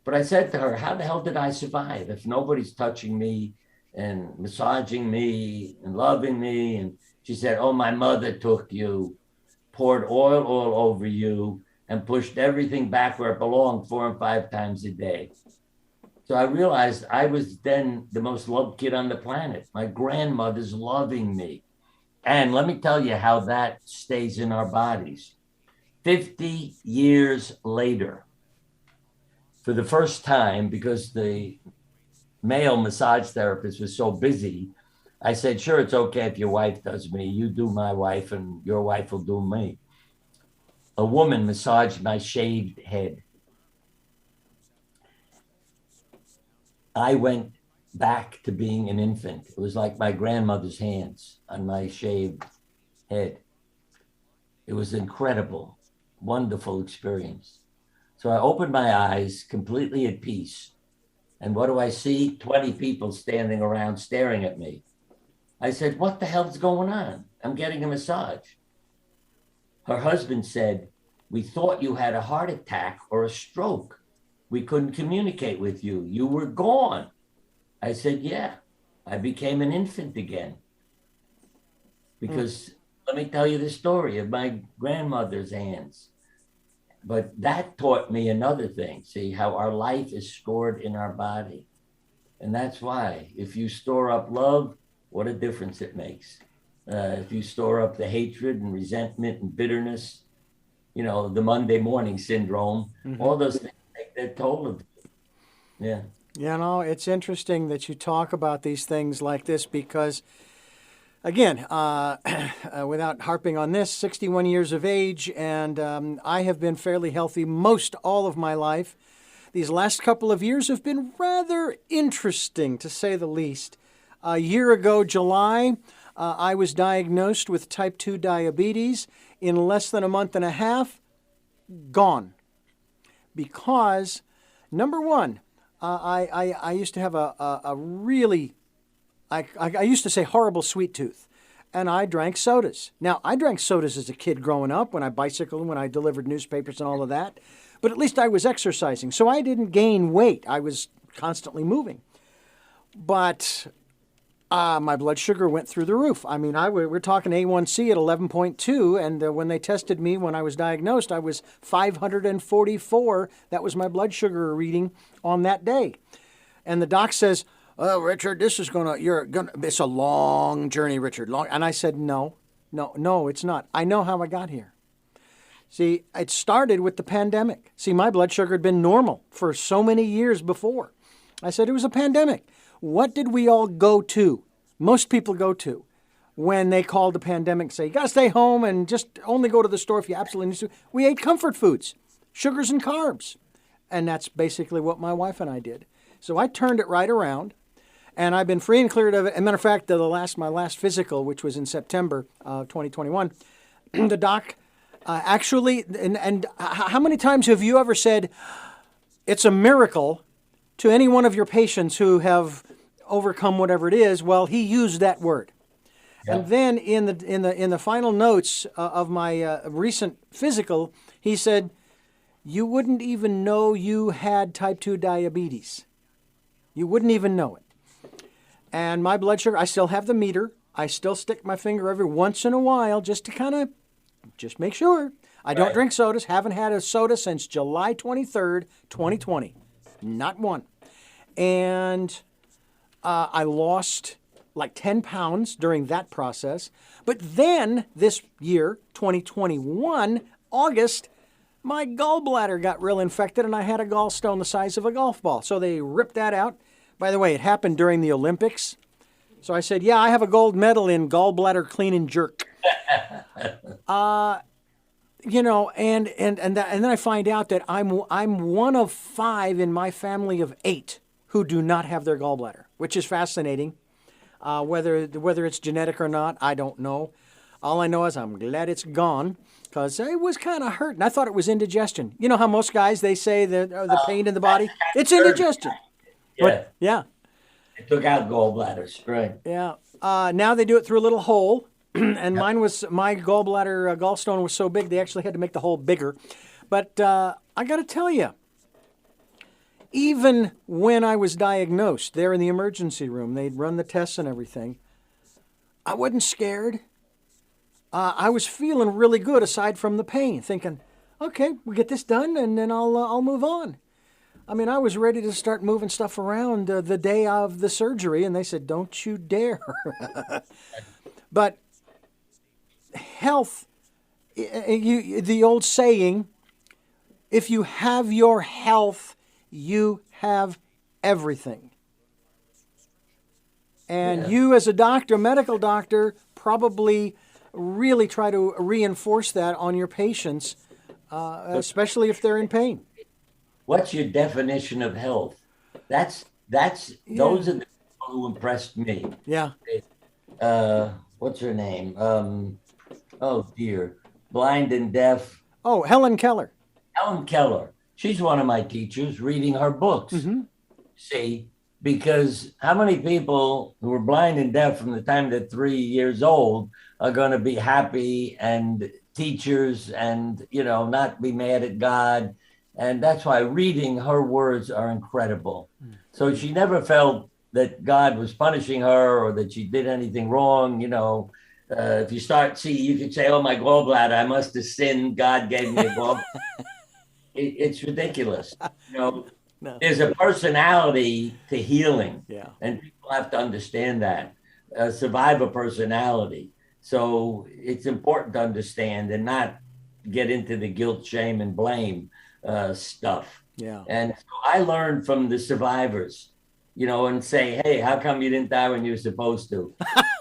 But I said to her, how the hell did I survive if nobody's touching me and massaging me and loving me? And she said, oh, my mother took you, poured oil all over you, and pushed everything back where it belonged 4 and 5 times a day. So I realized I was then the most loved kid on the planet. My grandmother's loving me. And let me tell you how that stays in our bodies. 50 years later, for the first time, because the male massage therapist was so busy, I said, sure, it's okay if your wife does me. You do my wife and your wife will do me. A woman massaged my shaved head. I went back to being an infant. It was like my grandmother's hands on my shaved head. It was incredible, wonderful experience. So I opened my eyes completely at peace. And what do I see? 20 people standing around staring at me. I said, what the hell's going on? I'm getting a massage. Her husband said, we thought you had a heart attack or a stroke. We couldn't communicate with you. You were gone. I said, yeah, I became an infant again. Because let me tell you the story of my grandmother's hands. But that taught me another thing, see how our life is stored in our body. And that's why if you store up love, what a difference it makes. If you store up the hatred and resentment and bitterness, the Monday morning syndrome, all those things take their toll of you. Yeah. It's interesting that you talk about these things like this because, again, without harping on this, 61 years of age, and I have been fairly healthy most all of my life. These last couple of years have been rather interesting, to say the least. A year ago, July, I was diagnosed with type 2 diabetes. In less than a month and a half, gone. Because, number one, I used to have a really, I used to say horrible sweet tooth, and I drank sodas. Now, I drank sodas as a kid growing up when I bicycled, when I delivered newspapers and all of that, but at least I was exercising, so I didn't gain weight. I was constantly moving. But my blood sugar went through the roof. I mean, we're talking A1C at 11.2, and when they tested me when I was diagnosed, I was 544. That was my blood sugar reading on that day. And the doc says, "Oh, Richard, it's a long journey, Richard." And I said, no, it's not. I know how I got here. See, it started with the pandemic. See, my blood sugar had been normal for so many years before. I said it was a pandemic. What did we all go to? Most people go to when they called the pandemic and say, you got to stay home and just only go to the store if you absolutely need to. We ate comfort foods, sugars and carbs. And that's basically what my wife and I did. So I turned it right around, and I've been free and cleared of it. As a matter of fact, my last physical, which was in September 2021, the doc actually, and how many times have you ever said, it's a miracle to any one of your patients who have overcome whatever it is? Well, he used that word. And then in the final notes of my recent physical, he said, "You wouldn't even know you had type 2 diabetes. You wouldn't even know it." And my blood sugar, I still have the meter. I still stick my finger every once in a while just to kind of just make sure. I don't drink sodas. Haven't had a soda since July 23rd, 2020. Not one. And I lost like 10 pounds during that process. But then this year, 2021, August, my gallbladder got real infected and I had a gallstone the size of a golf ball. So they ripped that out. By the way, it happened during the Olympics. So I said, yeah, I have a gold medal in gallbladder clean and jerk. You know, and then I find out that I'm one of 5 in my family of 8 who do not have their gallbladder, which is fascinating. Whether it's genetic or not, I don't know. All I know is I'm glad it's gone because it was kind of hurting. I thought it was indigestion. You know how most guys, they say the pain in the body? It's indigestion. Yeah. But, yeah. It took out gallbladders, right? Yeah. Now they do it through a little hole. And my gallstone was so big, they actually had to make the hole bigger. But I got to tell you, even when I was diagnosed there in the emergency room, they'd run the tests and everything, I wasn't scared. I was feeling really good aside from the pain, thinking, okay, we'll get this done and then I'll move on. I mean, I was ready to start moving stuff around the day of the surgery, and they said, don't you dare. But health, the old saying, if you have your health, you have everything. And you as a doctor, medical doctor, probably really try to reinforce that on your patients, especially if they're in pain. What's your definition of health? Those are the people who impressed me. Yeah. What's her name? Oh dear, blind and deaf. Oh, Helen Keller. Helen Keller. She's one of my teachers. Reading her books. Mm-hmm. See, because how many people who are blind and deaf from the time they're 3 years old are going to be happy and teachers and not be mad at God? And that's why reading her words are incredible. So she never felt that God was punishing her or that she did anything wrong. If you you could say, oh, my gallbladder, I must have sinned. God gave me a gallbladder. It's ridiculous. No. There's a personality to healing. Yeah. And people have to understand that. Survivor personality. So it's important to understand and not get into the guilt, shame, and blame stuff. Yeah. And so I learned from the survivors, and say, hey, how come you didn't die when you were supposed to?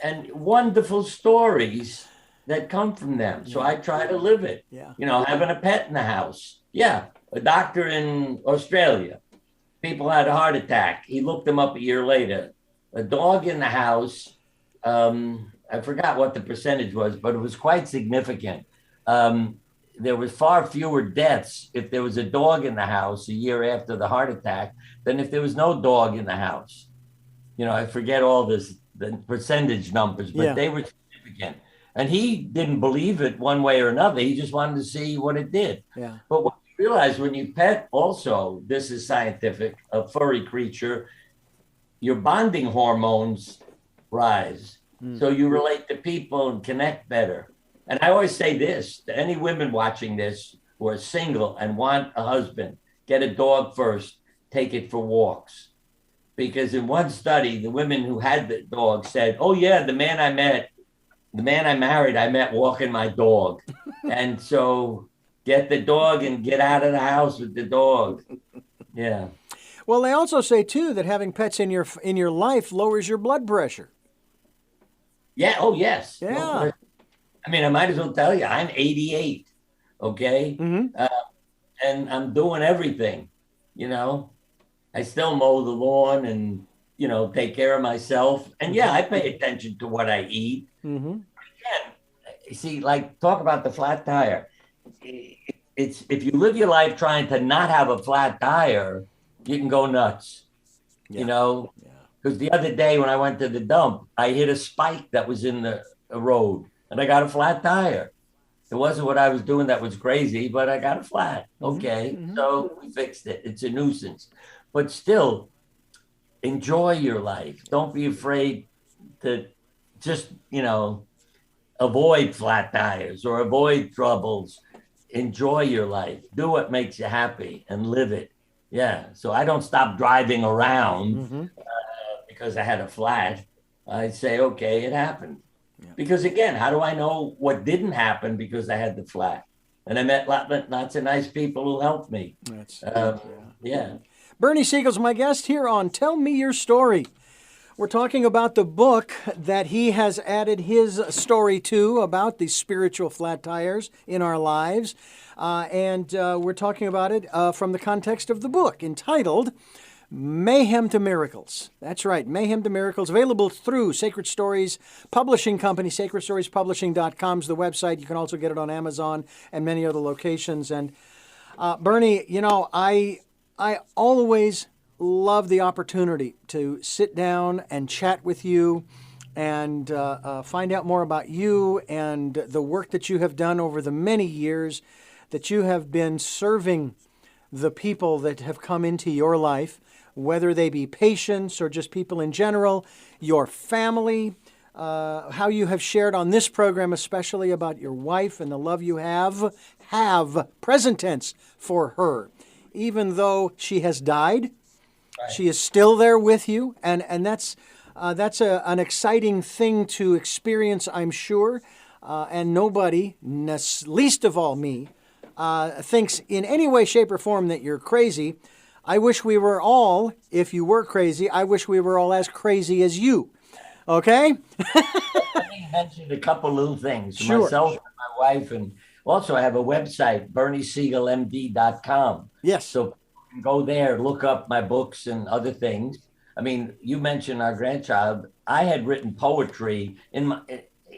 And wonderful stories that come from them. So I try to live it. Yeah. Having a pet in the house. Yeah. A doctor in Australia. People had a heart attack. He looked them up a year later. A dog in the house. I forgot what the percentage was, but it was quite significant. There was far fewer deaths if there was a dog in the house a year after the heart attack than if there was no dog in the house. I forget all the percentage numbers, but they were significant. And he didn't believe it one way or another. He just wanted to see what it did. Yeah. But what you realize when you pet also, this is scientific, a furry creature, your bonding hormones rise. So you relate to people and connect better. And I always say this to any women watching this who are single and want a husband, get a dog first, take it for walks. Because in one study, the women who had the dog said, oh yeah, the man I married, I met walking my dog. And so get the dog and get out of the house with the dog. Yeah. Well, they also say too that having pets in your life lowers your blood pressure. Yeah. Oh, yes. Yeah. I mean, I might as well tell you, I'm 88. Okay. Mm-hmm. And I'm doing everything, I still mow the lawn and, take care of myself. And I pay attention to what I eat. Mm-hmm. Again, see, talk about the flat tire. It's if you live your life trying to not have a flat tire, you can go nuts, Because the other day when I went to the dump, I hit a spike that was in the a road and I got a flat tire. It wasn't what I was doing that was crazy, but I got a flat. Okay. So we fixed it. It's a nuisance. But still, enjoy your life. Don't be afraid to just, avoid flat tires or avoid troubles. Enjoy your life. Do what makes you happy and live it. Yeah. So I don't stop driving around because I had a flat. I say, okay, it happened. Yeah. Because again, how do I know what didn't happen because I had the flat? And I met lots of nice people who helped me. That's yeah. Bernie Siegel's my guest here on Tell Me Your Story. We're talking about the book that he has added his story to about the spiritual flat tires in our lives. And we're talking about it from the context of the book entitled Mayhem to Miracles. That's right, Mayhem to Miracles, available through Sacred Stories Publishing Company. SacredStoriesPublishing.com is the website. You can also get it on Amazon and many other locations. And Bernie, I always love the opportunity to sit down and chat with you and find out more about you and the work that you have done over the many years that you have been serving the people that have come into your life, whether they be patients or just people in general, your family, how you have shared on this program, especially about your wife and the love you have present tense for her. Even though she has died, right, she is still there with you, and that's an exciting thing to experience, I'm sure. And nobody, least of all me, thinks in any way, shape, or form that you're crazy. I wish we were all, if you were crazy, I wish we were all as crazy as you. Okay? Let me mention a couple little things. Sure. Myself and my wife, and also I have a website, BernieSiegelMD.com. Yes. So you can go there, look up my books and other things. I mean, you mentioned our grandchild. I had written poetry in my,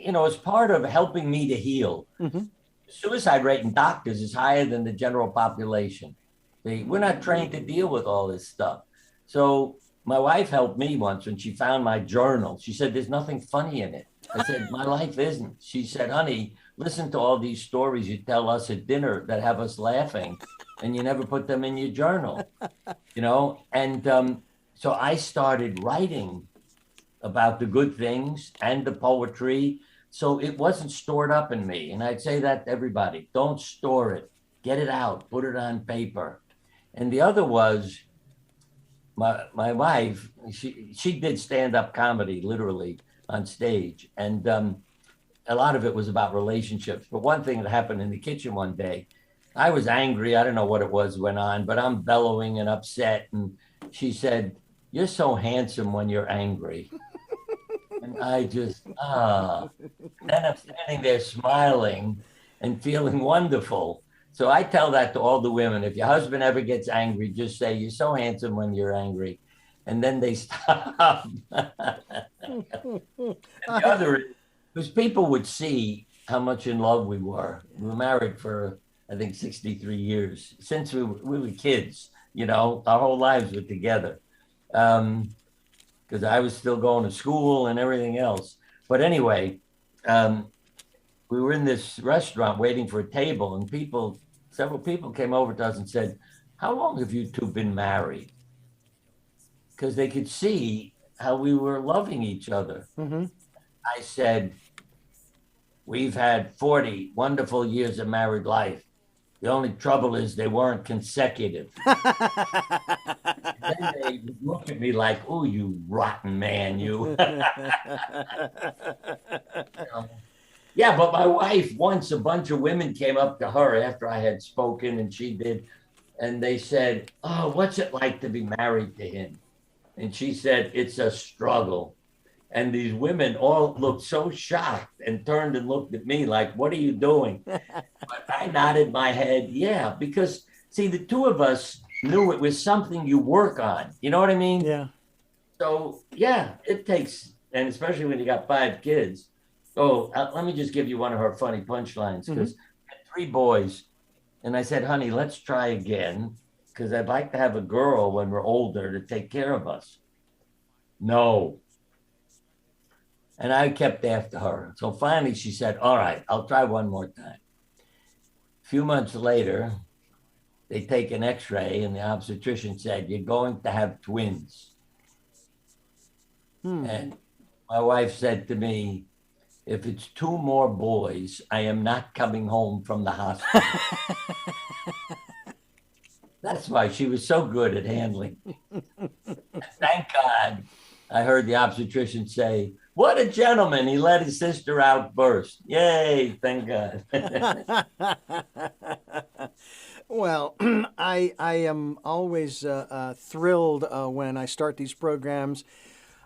as part of helping me to heal. Mm-hmm. Suicide rate in doctors is higher than the general population. We're not trained to deal with all this stuff. So my wife helped me once when she found my journal. She said, there's nothing funny in it. I said, my life isn't. She said, honey, listen to all these stories you tell us at dinner that have us laughing, and you never put them in your journal, And so I started writing about the good things and the poetry. So it wasn't stored up in me. And I'd say that to everybody, don't store it, get it out, put it on paper. And the other was my wife, she did stand-up comedy, literally, on stage. And a lot of it was about relationships. But one thing that happened in the kitchen one day, I was angry. I don't know what it was went on, but I'm bellowing and upset. And she said, you're so handsome when you're angry. And I just, then I'm standing there smiling and feeling wonderful. So I tell that to all the women. If your husband ever gets angry, just say, you're so handsome when you're angry. And then they stop. And the other, because people would see how much in love we were. We were married for, I think, 63 years. Since we were kids, our whole lives were together. Because I was still going to school and everything else. But anyway, we were in this restaurant waiting for a table, and several people came over to us and said, how long have you two been married? Because they could see how we were loving each other. Mm-hmm. I said, we've had 40 wonderful years of married life. The only trouble is they weren't consecutive. Then they looked at me like, oh, you rotten man, you. Yeah, but my wife, once a bunch of women came up to her after I had spoken, and she did, and they said, oh, what's it like to be married to him? And she said, it's a struggle. And these women all looked so shocked and turned and looked at me like, what are you doing? But I nodded my head, yeah, because, see, the two of us knew it was something you work on. You know what I mean? Yeah. So, yeah, it takes, and especially when you got 5 kids. Oh, let me just give you one of her funny punchlines, because I had 3 boys. And I said, honey, let's try again, because I'd like to have a girl when we're older to take care of us. No. And I kept after her. So finally she said, all right, I'll try one more time. A few months later, they take an x-ray and the obstetrician said, you're going to have twins. And my wife said to me, if it's two more boys, I am not coming home from the hospital. That's why she was so good at handling. Thank God I heard the obstetrician say, what a gentleman. He let his sister out first. Yay, thank God. Well, I am always thrilled when I start these programs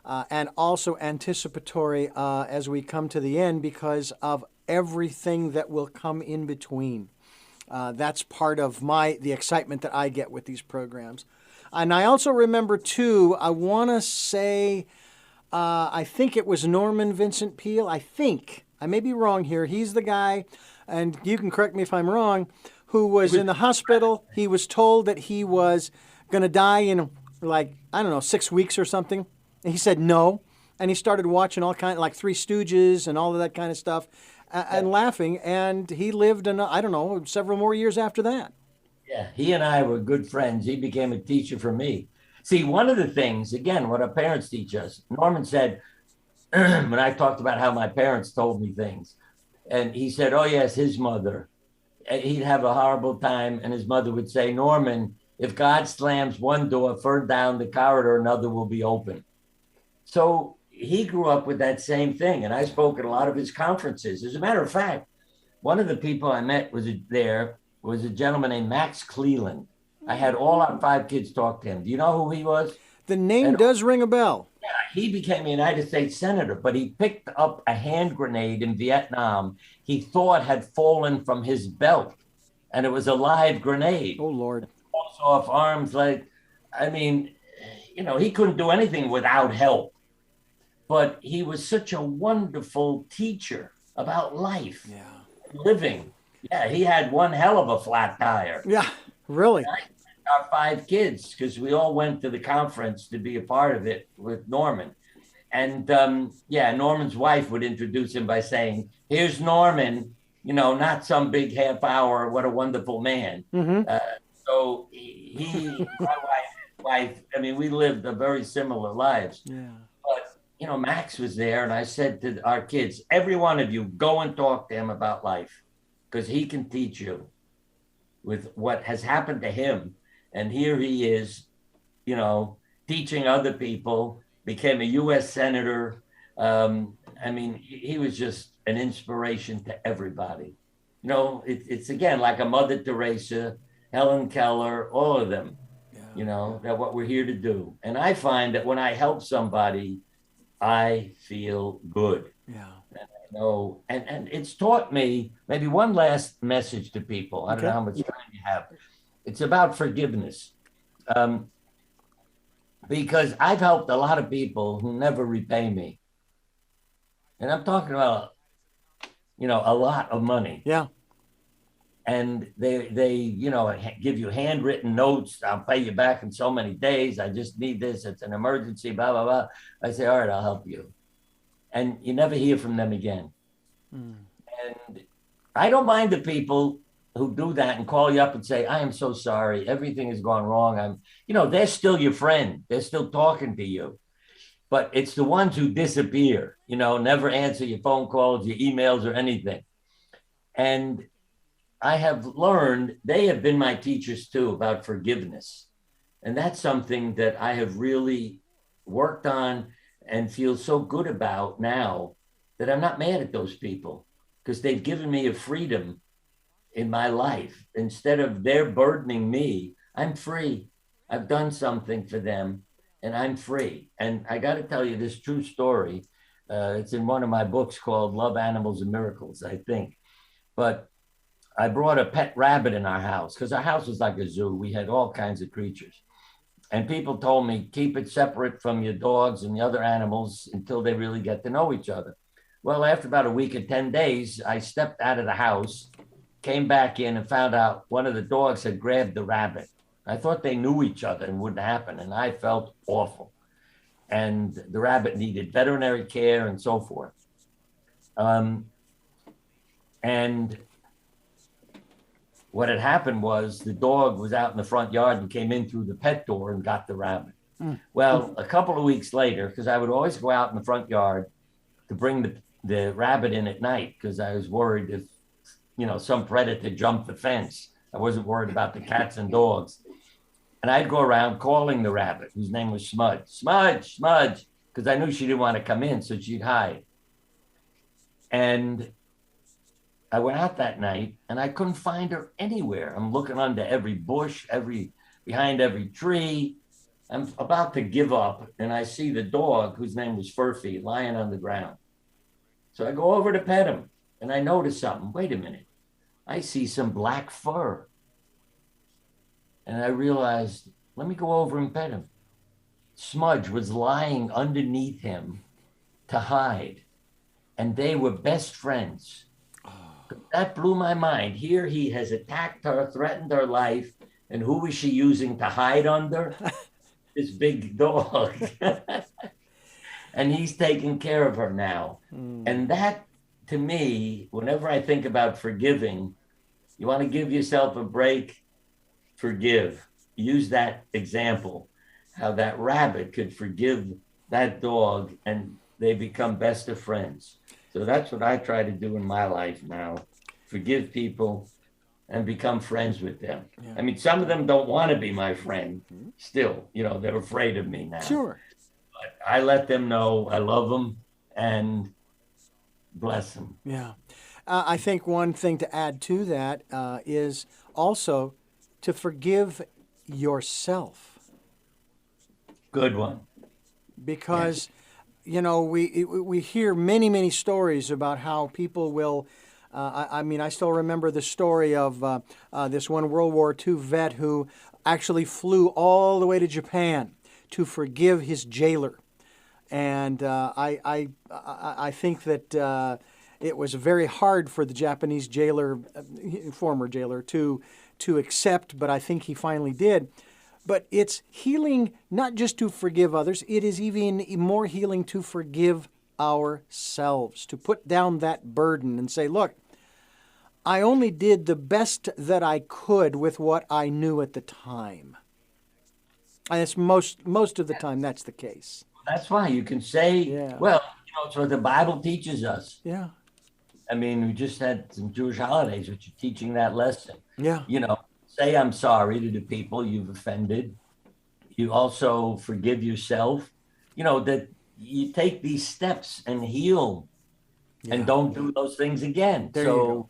and also anticipatory as we come to the end because of everything that will come in between. That's part of the excitement that I get with these programs. And I also remember, too, I want to say, I think it was Norman Vincent Peale. I may be wrong here. He's the guy, and you can correct me if I'm wrong, who was in the hospital. He was told that he was going to die in, like, I don't know, 6 weeks or something. And he said no. And he started watching all kind of, like, Three Stooges and all of that kind of stuff and laughing. And he lived, I don't know, several more years after that. Yeah, he and I were good friends. He became a teacher for me. See, one of the things, again, what our parents teach us, Norman said, when I talked about how my parents told me things, and he said, oh, yes, his mother. And he'd have a horrible time, and his mother would say, Norman, if God slams one door, further down the corridor, another will be open. So he grew up with that same thing, and I spoke at a lot of his conferences. As a matter of fact, one of the people I met was a gentleman named Max Cleland. I had all our 5 kids talk to him. Do you know who he was? The name does ring a bell. Yeah, he became a United States Senator, but he picked up a hand grenade in Vietnam he thought had fallen from his belt, and it was a live grenade. Oh, Lord. Falls off arms like, I mean, he couldn't do anything without help. But he was such a wonderful teacher about life, living. Yeah, he had one hell of a flat tire. Yeah, really. Our 5 kids, because we all went to the conference to be a part of it with Norman. And Norman's wife would introduce him by saying, here's Norman, not some big half hour, what a wonderful man. Mm-hmm. So my wife, I mean, we lived a very similar lives. Yeah. But, Max was there, and I said to our kids, every one of you, go and talk to him about life, because he can teach you with what has happened to him. And here he is, teaching other people, became a U.S. Senator. I mean, he was just an inspiration to everybody. It's again, like a Mother Teresa, Helen Keller, all of them, that what we're here to do. And I find that when I help somebody, I feel good. Yeah. And it's taught me, maybe one last message to people. I don't know how much time you have. It's about forgiveness. Because I've helped a lot of people who never repay me. And I'm talking about, a lot of money. Yeah. And they give you handwritten notes. I'll pay you back in so many days. I just need this. It's an emergency, blah, blah, blah. I say, all right, I'll help you. And you never hear from them again. And I don't mind the people who do that and call you up and say, I am so sorry. Everything has gone wrong. They're still your friend. They're still talking to you. But it's the ones who disappear, never answer your phone calls, your emails, or anything. And I have learned, they have been my teachers too, about forgiveness. And that's something that I have really worked on and feel so good about now that I'm not mad at those people, because they've given me a freedom in my life. Instead of they're burdening me, I'm free. I've done something for them and I'm free. And I got to tell you this true story. It's in one of my books called Love, Animals, and Miracles, I think. But I brought a pet rabbit in our house because our house was like a zoo. We had all kinds of creatures. And people told me, keep it separate from your dogs and the other animals until they really get to know each other. Well, after about a week or 10 days, I stepped out of the house, came back in and found out one of the dogs had grabbed the rabbit. I thought they knew each other and wouldn't happen. And I felt awful. and the rabbit needed veterinary care and so forth. And what had happened was the dog was out in the front yard and came in through the pet door and got the rabbit. Well, a couple of weeks later, because I would always go out in the front yard to bring the rabbit in at night, because I was worried if, some predator jumped the fence. I wasn't worried about the cats and dogs. And I'd go around calling the rabbit, whose name was Smudge. Smudge, Smudge, because I knew she didn't want to come in, so she'd hide. And I went out that night and I couldn't find her anywhere. I'm looking under every bush, behind every tree. I'm about to give up, and I see the dog, whose name was Furphy, lying on the ground. So I go over to pet him, and I notice something. Wait a minute. I see some black fur. And I realized, let me go over and pet him. Smudge was lying underneath him to hide, and they were best friends. That blew my mind. Here he has attacked her, threatened her life, and who is she using to hide under? This big dog. And he's taking care of her now. And that, to me, whenever I think about forgiving, you want to give yourself a break, forgive. Use that example, how that rabbit could forgive that dog and they become best of friends. So that's what I try to do in my life now. Forgive people and become friends with them. Yeah. I mean, some of them don't want to be my friend still. They're afraid of me now. Sure. But I let them know I love them and bless them. Yeah. I think one thing to add to that is also to forgive yourself. Good one. Because, we hear many, many stories about how people will... I still remember the story of this one World War II vet who actually flew all the way to Japan to forgive his jailer. And I think that it was very hard for the Japanese jailer, former jailer, to accept, but I think he finally did. But it's healing not just to forgive others, it is even more healing to forgive ourselves, to put down that burden and say, look, I only did the best that I could with what I knew at the time. And it's most of the time that's the case. That's why you can say, well, it's what the Bible teaches us. Yeah. I mean, we just had some Jewish holidays which are teaching that lesson. Yeah. Say I'm sorry to the people you've offended. You also forgive yourself. That you take these steps and heal and don't do those things again. There you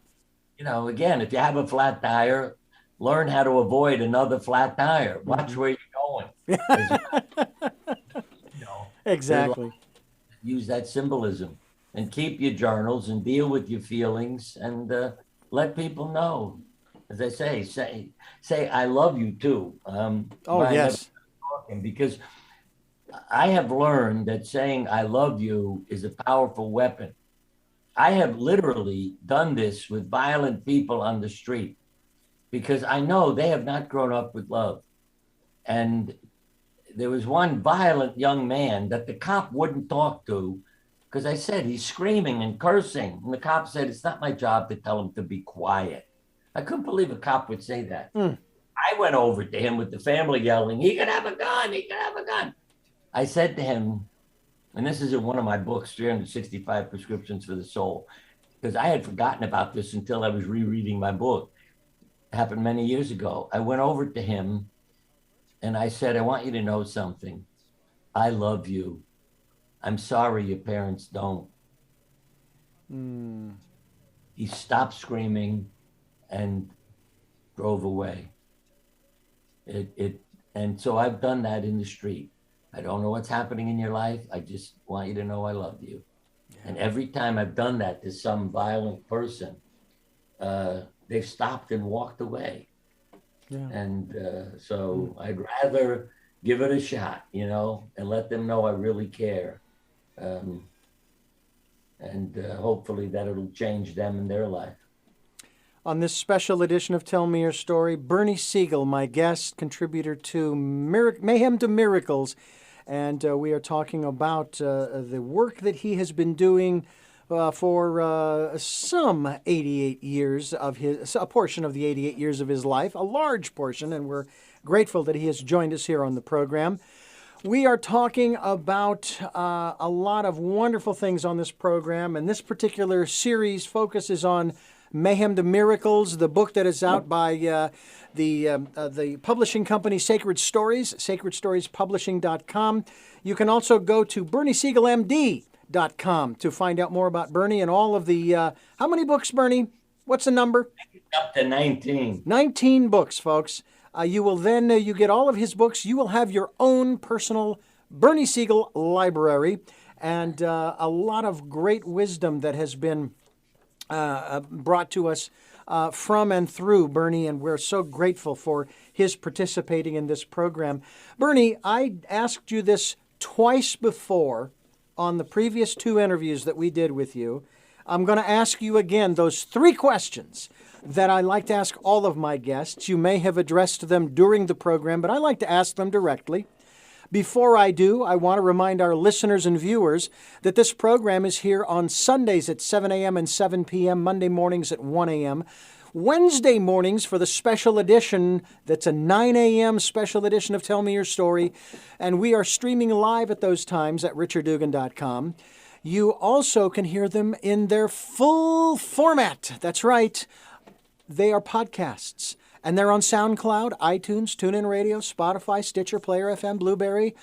go. Again, if you have a flat tire, learn how to avoid another flat tire. Watch where you're going. Exactly. Use that symbolism and keep your journals and deal with your feelings and let people know. As I say, I love you too. Yes. Because I have learned that saying I love you is a powerful weapon. I have literally done this with violent people on the street because I know they have not grown up with love. And there was one violent young man that the cop wouldn't talk to because I said, he's screaming and cursing. And the cop said, it's not my job to tell him to be quiet. I couldn't believe a cop would say that. I went over to him with the family yelling, he can have a gun, he can have a gun. I said to him, and this is in one of my books, 365 Prescriptions for the Soul, because I had forgotten about this until I was rereading my book. It happened many years ago. I went over to him and I said, I want you to know something. I love you. I'm sorry your parents don't. He stopped screaming and drove away. And so I've done that in the street. I don't know what's happening in your life. I just want you to know I love you. Yeah. And every time I've done that to some violent person, they've stopped and walked away. Yeah. And so I'd rather give it a shot, and let them know I really care. And hopefully that it'll change them in their life. On this special edition of Tell Me Your Story, Bernie Siegel, my guest, contributor to Mayhem to Miracles. And we are talking about the work that he has been doing for some 88 years of a portion of the 88 years of his life, a large portion, and we're grateful that he has joined us here on the program. We are talking about a lot of wonderful things on this program, and this particular series focuses on Mayhem to Miracles, the book that is out by the publishing company Sacred Stories, sacredstoriespublishing.com. You can also go to BernieSiegelMD.com to find out more about Bernie and all of the, how many books, Bernie? What's the number? Up to 19. 19 books, folks. You will then, you get all of his books. You will have your own personal Bernie Siegel library and a lot of great wisdom that has been brought to us from and through Bernie, and we're so grateful for his participating in this program. Bernie, I asked you this twice before on the previous 2 interviews that we did with you. I'm going to ask you again those 3 questions that I like to ask all of my guests. You may have addressed them during the program, but I like to ask them directly. Before I do, I want to remind our listeners and viewers that this program is here on Sundays at 7 a.m. and 7 p.m., Monday mornings at 1 a.m., Wednesday mornings for the special edition, that's a 9 a.m. special edition of Tell Me Your Story, and we are streaming live at those times at richarddugan.com. You also can hear them in their full format. That's right. They are podcasts, and they're on SoundCloud, iTunes, TuneIn Radio, Spotify, Stitcher, Player FM, Blueberry,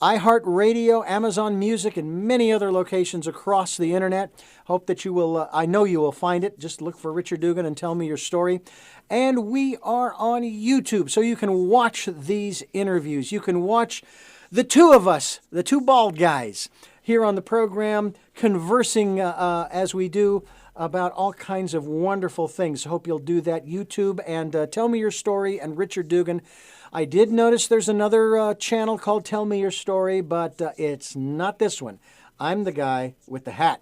iHeartRadio, Amazon Music, and many other locations across the internet. Hope that you will, I know you will find it. Just look for Richard Dugan and Tell Me Your Story. And we are on YouTube, so you can watch these interviews. You can watch the 2 of us, the 2 bald guys, here on the program, conversing as we do about all kinds of wonderful things. Hope you'll do that. YouTube and Tell Me Your Story and Richard Dugan. I did notice there's another channel called Tell Me Your Story, but it's not this one. I'm the guy with the hat.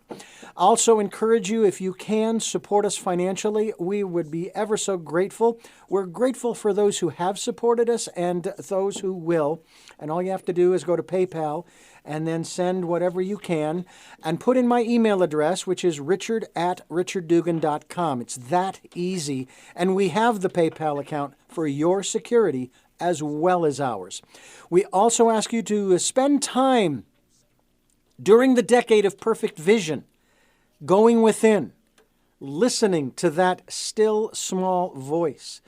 Also encourage you, if you can, support us financially. We would be ever so grateful. We're grateful for those who have supported us and those who will. And all you have to do is go to PayPal and then send whatever you can and put in my email address, which is richard@richarddugan.com. It's that easy. And we have the PayPal account for your security as well as ours. We also ask you to spend time during the decade of perfect vision, going within, listening to that still small voice,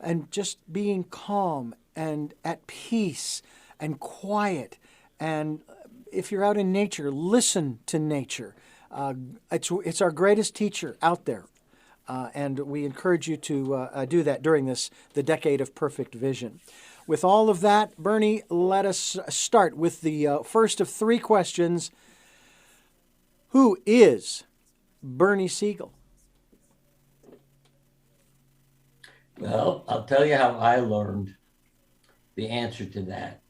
and just being calm and at peace and quiet. And if you're out in nature, listen to nature. It's our greatest teacher out there. And we encourage you to do that during the decade of perfect vision. With all of that, Bernie, let us start with the first of 3 questions. Who is Bernie Siegel? Well, I'll tell you how I learned the answer to that.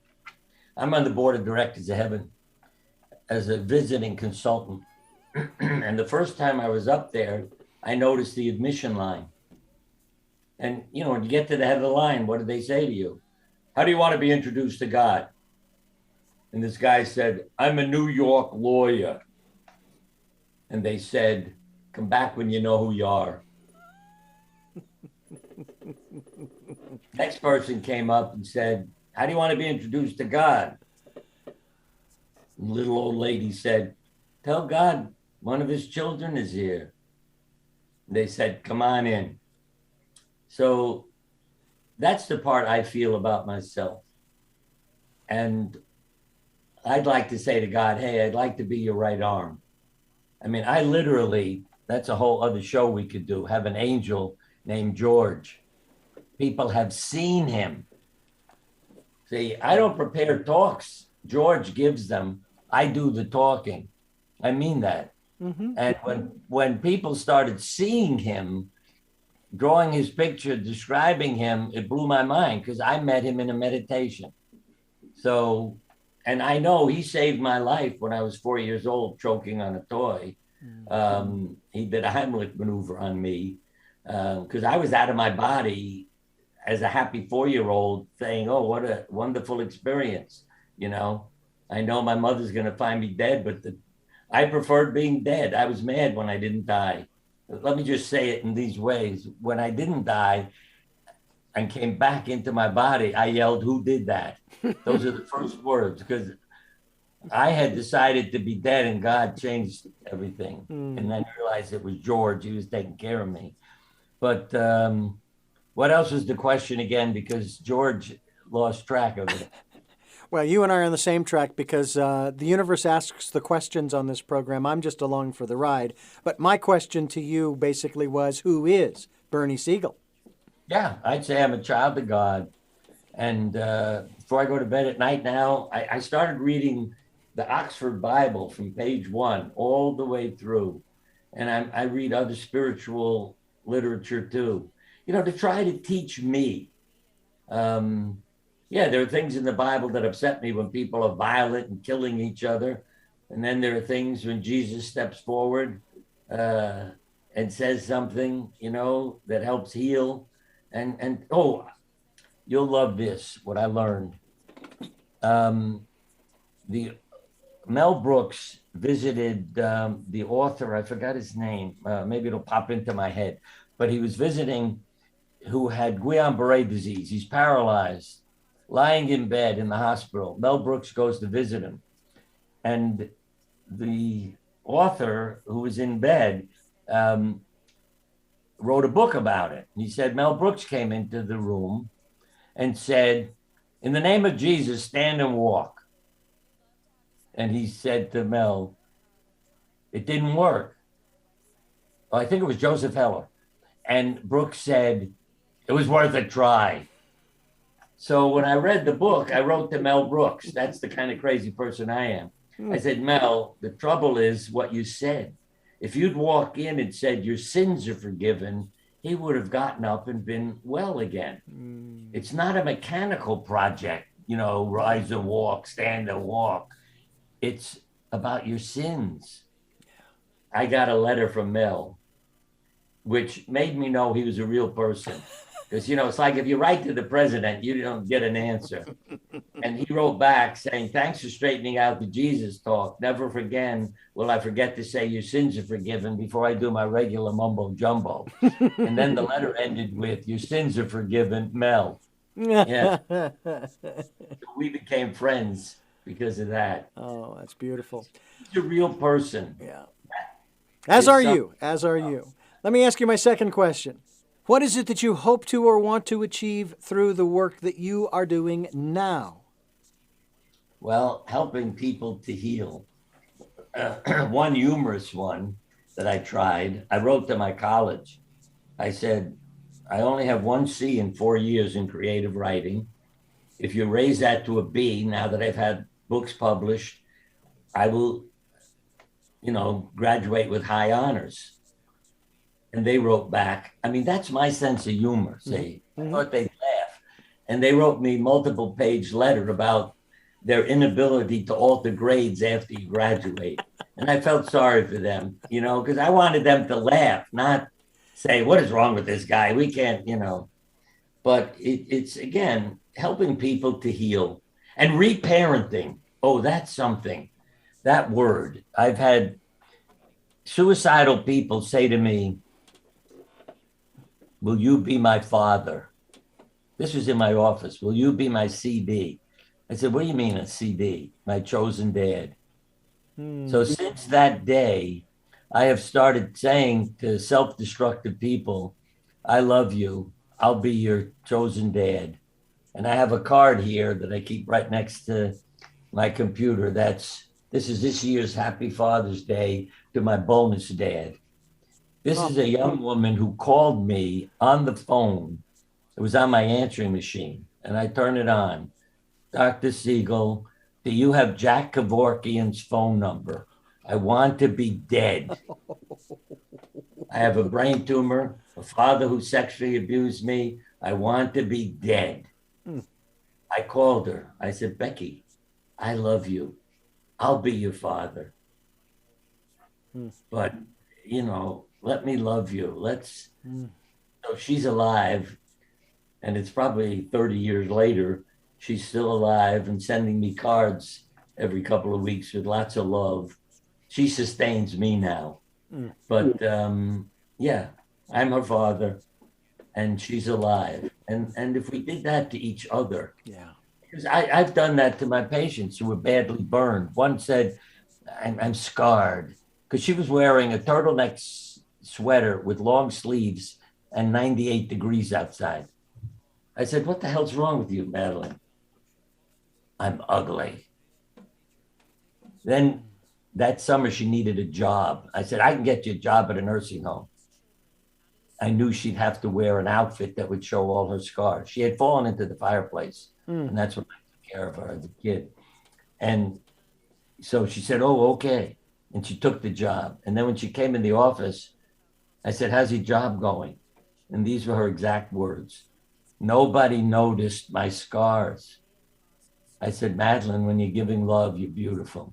I'm on the board of directors of Heaven as a visiting consultant. And the first time I was up there, I noticed the admission line. And, you know, when you get to the head of the line, what do they say to you? How do you want to be introduced to God? And this guy said, I'm a New York lawyer. And they said, come back when you know who you are. Next person came up and said, how do you want to be introduced to God? And the little old lady said, tell God one of his children is here. They said, come on in. So that's the part I feel about myself. And I'd like to say to God, hey, I'd like to be your right arm. I mean, I literally, that's a whole other show we could do, have an angel named George. People have seen him. See, I don't prepare talks. George gives them. I do the talking. I mean that. Mm-hmm. And when people started seeing him, drawing his picture, describing him, it blew my mind because I met him in a meditation. So, and I know he saved my life when I was 4 years old, choking on a toy. He did a Heimlich maneuver on me because I was out of my body as a happy 4-year-old saying, oh, what a wonderful experience, you know? I know my mother's going to find me dead, but I preferred being dead. I was mad when I didn't die. Let me just say it in these ways. When I didn't die and came back into my body, I yelled, "Who did that?" Those are the first words, because I had decided to be dead and God changed everything. And then realized it was George. He was taking care of me. But what else was the question again? Because George lost track of it. Well, you and I are on the same track because the universe asks the questions on this program. I'm just along for the ride. But my question to you basically was, who is Bernie Siegel? Yeah, I'd say I'm a child of God. And before I go to bed at night now, I started reading the Oxford Bible from page 1 all the way through. And I read other spiritual literature too, to try to teach me. Yeah, there are things in the Bible that upset me when people are violent and killing each other. And then there are things when Jesus steps forward and says something, that helps heal. And oh, you'll love this, what I learned. The Mel Brooks visited the author, I forgot his name, maybe it'll pop into my head, but he was visiting who had Guillain-Barré disease. He's paralyzed, lying in bed in the hospital. Mel Brooks goes to visit him. And the author, who was in bed, wrote a book about it. And he said, Mel Brooks came into the room and said, "In the name of Jesus, stand and walk." And he said to Mel, "It didn't work." Well, I think it was Joseph Heller. And Brooks said, "It was worth a try." So when I read the book, I wrote to Mel Brooks. That's the kind of crazy person I am. I said, "Mel, the trouble is what you said. If you'd walk in and said your sins are forgiven, he would have gotten up and been well again. It's not a mechanical project, rise and walk, stand and walk. It's about your sins." I got a letter from Mel, which made me know he was a real person. Because, it's like if you write to the president, you don't get an answer. And he wrote back saying, "Thanks for straightening out the Jesus talk. Never again will I forget to say your sins are forgiven before I do my regular mumbo jumbo." And then the letter ended with, "Your sins are forgiven, Mel." Yeah. So we became friends because of that. Oh, that's beautiful. He's a real person. Yeah. As are you. As are you. Let me ask you my second question. What is it that you hope to or want to achieve through the work that you are doing now? Well, helping people to heal. One humorous one that I tried, I wrote to my college. I said, "I only have one C in 4 years in creative writing. If you raise that to a B, now that I've had books published, I will, graduate with high honors." And they wrote back. I mean, that's my sense of humor. See, I thought they'd laugh. And they wrote me multiple page letter about their inability to alter grades after you graduate. And I felt sorry for them, because I wanted them to laugh, not say, "What is wrong with this guy? We can't," But it's, again, helping people to heal and reparenting. Oh, that's something. That word. I've had suicidal people say to me, "Will you be my father?" This was in my office. "Will you be my CD?" I said, "What do you mean a CD? My chosen dad." So since that day, I have started saying to self-destructive people, "I love you. I'll be your chosen dad." And I have a card here that I keep right next to my computer. This is this year's Happy Father's Day to my bonus dad. This is a young woman who called me on the phone. It was on my answering machine, and I turned it on. "Dr. Siegel, do you have Jack Kevorkian's phone number? I want to be dead. I have a brain tumor, a father who sexually abused me. I want to be dead." I called her. I said, "Becky, I love you. I'll be your father. But, let me love you. So she's alive, and it's probably 30 years later. She's still alive and sending me cards every couple of weeks with lots of love. She sustains me now. But yeah, I'm her father and she's alive. And if we did that to each other, Yeah. because I've done that to my patients who were badly burned. One said, I'm scarred because she was wearing a turtleneck sweater with long sleeves and 98 degrees outside. I said, what the hell's wrong with you, Madeline? I'm ugly. Then that summer, she needed a job. I said, I can get you a job at a nursing home. I knew she'd have to wear an outfit that would show all her scars. She had fallen into the fireplace, and that's when I took care of her as a kid. And so she said, oh, okay. And she took the job. And then when she came in the office, I said, how's your job going? And these were her exact words. Nobody noticed my scars. I said, Madeline, when you're giving love, you're beautiful.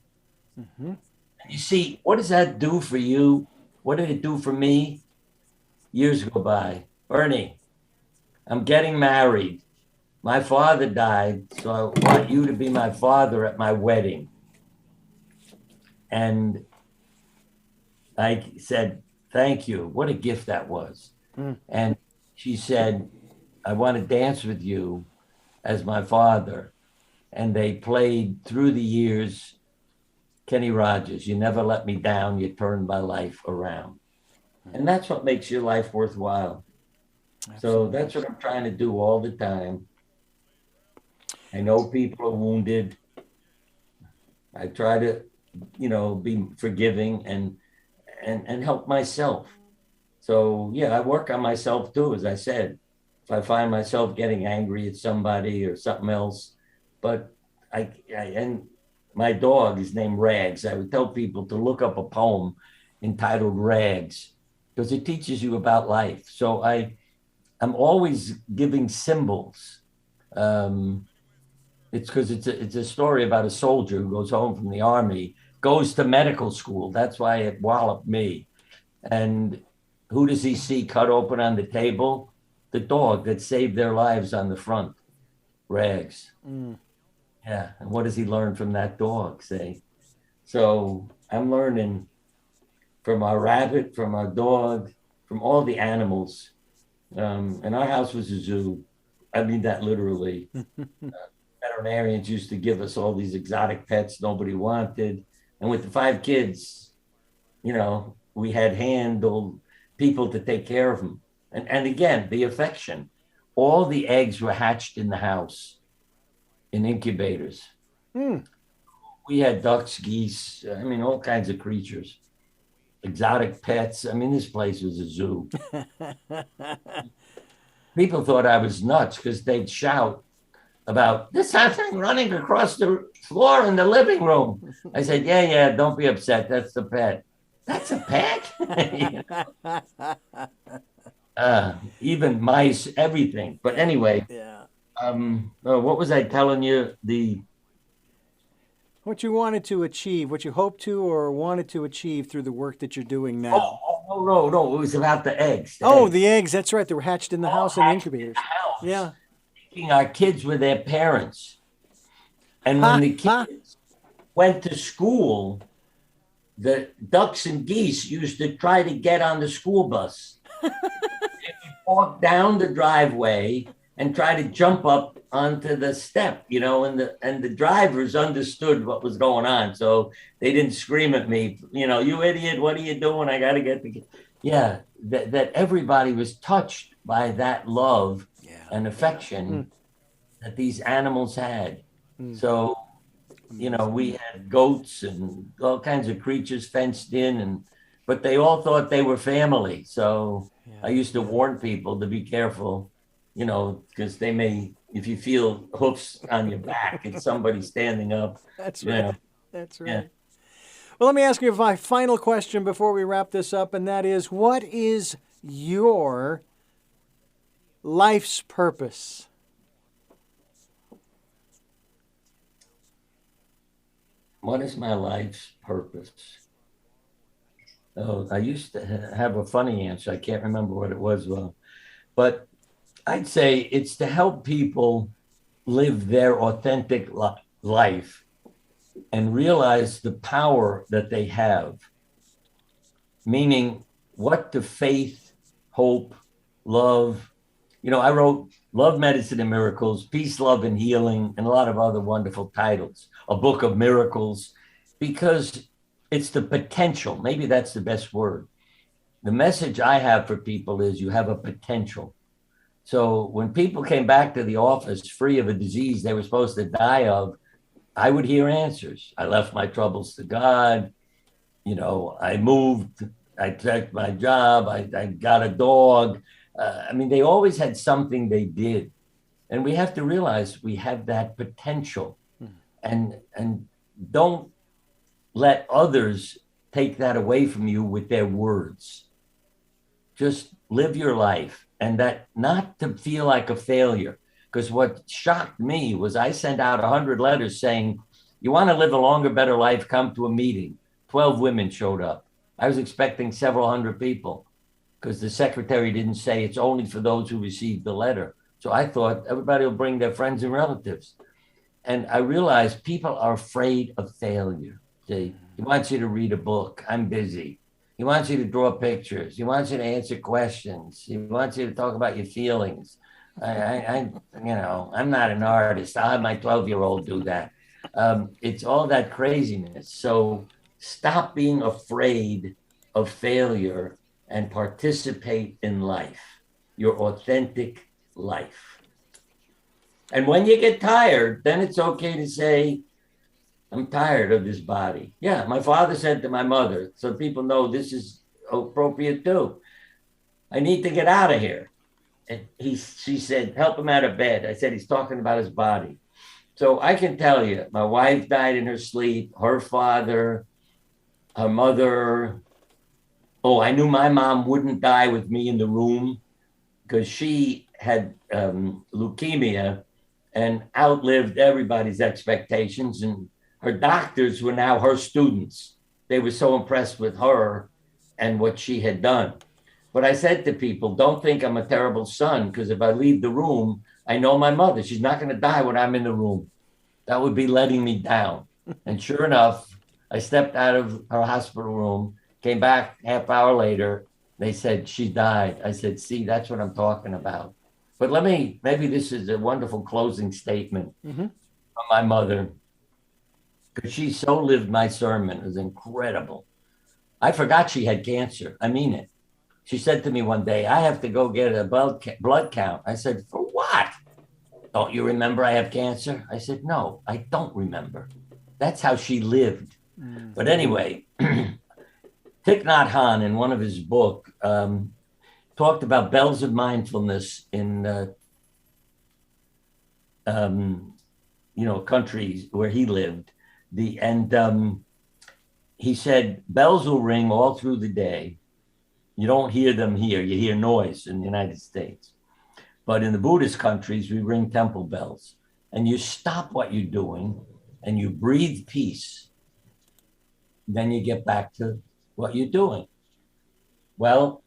And you see, what does that do for you? What did it do for me? Years go by. Bernie, I'm getting married. My father died, so I want you to be my father at my wedding. And I said, thank you. What a gift that was. And she said, I want to dance with you as my father. And they played through the years, Kenny Rogers, you never let me down, you turned my life around. And that's what makes your life worthwhile. Absolutely. So that's what I'm trying to do all the time. I know people are wounded. I try to, be forgiving and help myself. So yeah, I work on myself too, as I said. If I find myself getting angry at somebody or something else, but I and my dog is named Rags. I would tell people to look up a poem entitled Rags because it teaches you about life. So I'm always giving symbols. It's because it's a story about a soldier who goes home from the army, goes to medical school. That's why it walloped me. And who does he see cut open on the table? The dog that saved their lives on the front, Rags. Yeah. And what does he learn from that dog, say? So I'm learning from our rabbit, from our dog, from all the animals. And our house was a zoo. I mean that literally. Veterinarians used to give us all these exotic pets nobody wanted. And with the 5 kids, we had handled people to take care of them. And again, the affection. All the eggs were hatched in the house in incubators. We had ducks, geese, all kinds of creatures, exotic pets. This place was a zoo. People thought I was nuts because they'd shout about there's something running across the floor in the living room. I said, yeah, don't be upset. That's the pet. That's a pet? Even mice, everything. But anyway, what was I telling you? What you wanted to achieve, what you hoped to or wanted to achieve through the work that you're doing now. No. It was about the eggs. The eggs. That's right. They were hatched in the house in incubators. Yeah. Our kids were their parents. And when the kids went to school, the ducks and geese used to try to get on the school bus. They would walk down the driveway and try to jump up onto the step, and the drivers understood what was going on. So they didn't scream at me, you idiot, what are you doing? I got to get the... Yeah, that everybody was touched by that love and affection that these animals had. So, we had goats and all kinds of creatures fenced in, but they all thought they were family. So I used to warn people to be careful, because they may, if you feel hoofs on your back, it's somebody standing up. That's right. That's right. Yeah. Well, let me ask you my final question before we wrap this up, and that is, what is your life's purpose? What is my life's purpose? Oh, I used to have a funny answer. I can't remember what it was, but I'd say it's to help people live their authentic life and realize the power that they have, meaning what do faith, hope, love, I wrote Love, Medicine, and Miracles, Peace, Love, and Healing, and a lot of other wonderful titles, a book of miracles, because it's the potential. Maybe that's the best word. The message I have for people is you have a potential. So when people came back to the office free of a disease they were supposed to die of, I would hear answers. I left my troubles to God. I moved, I took my job, I got a dog. They always had something they did. And we have to realize we have that potential. And don't let others take that away from you with their words. Just live your life, and that not to feel like a failure. Because what shocked me was I sent out 100 letters saying, you want to live a longer, better life, come to a meeting. 12 women showed up. I was expecting several hundred people because the secretary didn't say it's only for those who received the letter. So I thought everybody will bring their friends and relatives. And I realized people are afraid of failure. He wants you to read a book. I'm busy. He wants you to draw pictures. He wants you to answer questions. He wants you to talk about your feelings. I'm not an artist. I'll have my 12-year-old do that. It's all that craziness. So stop being afraid of failure and participate in life, your authentic life. And when you get tired, then it's okay to say, I'm tired of this body. Yeah, my father said to my mother, so people know this is appropriate too. I need to get out of here. And she said, help him out of bed. I said, he's talking about his body. So I can tell you, my wife died in her sleep, her father, her mother. Oh, I knew my mom wouldn't die with me in the room because she had leukemia and outlived everybody's expectations. And her doctors were now her students. They were so impressed with her and what she had done. But I said to people, don't think I'm a terrible son, because if I leave the room, I know my mother. She's not going to die when I'm in the room. That would be letting me down. And sure enough, I stepped out of her hospital room, came back half hour later. They said, she died. I said, see, that's what I'm talking about. But maybe this is a wonderful closing statement from my mother, because she so lived my sermon. It was incredible. I forgot she had cancer. I mean it. She said to me one day, I have to go get a blood count. I said, for what? Don't you remember I have cancer? I said, no, I don't remember. That's how she lived. But anyway, Thich Nhat Hanh, in one of his book, talked about bells of mindfulness in countries where he lived. He said, bells will ring all through the day. You don't hear them here. You hear noise in the United States. But in the Buddhist countries, we ring temple bells. And you stop what you're doing and you breathe peace. Then you get back to what you're doing. Well,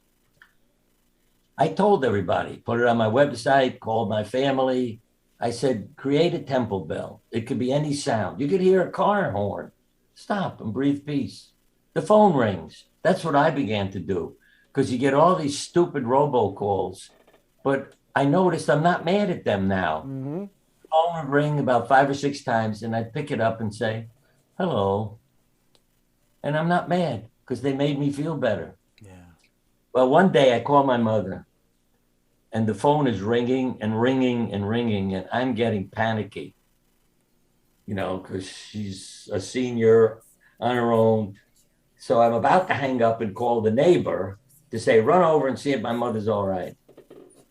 I told everybody, put it on my website, called my family. I said, create a temple bell. It could be any sound. You could hear a car horn. Stop and breathe peace. The phone rings. That's what I began to do, because you get all these stupid robocalls. But I noticed I'm not mad at them now. The phone would ring about 5 or 6 times, and I'd pick it up and say, hello. And I'm not mad, because they made me feel better. Yeah. Well, one day I called my mother, and the phone is ringing and ringing and ringing, and I'm getting panicky, because she's a senior on her own. So I'm about to hang up and call the neighbor to say, run over and see if my mother's all right.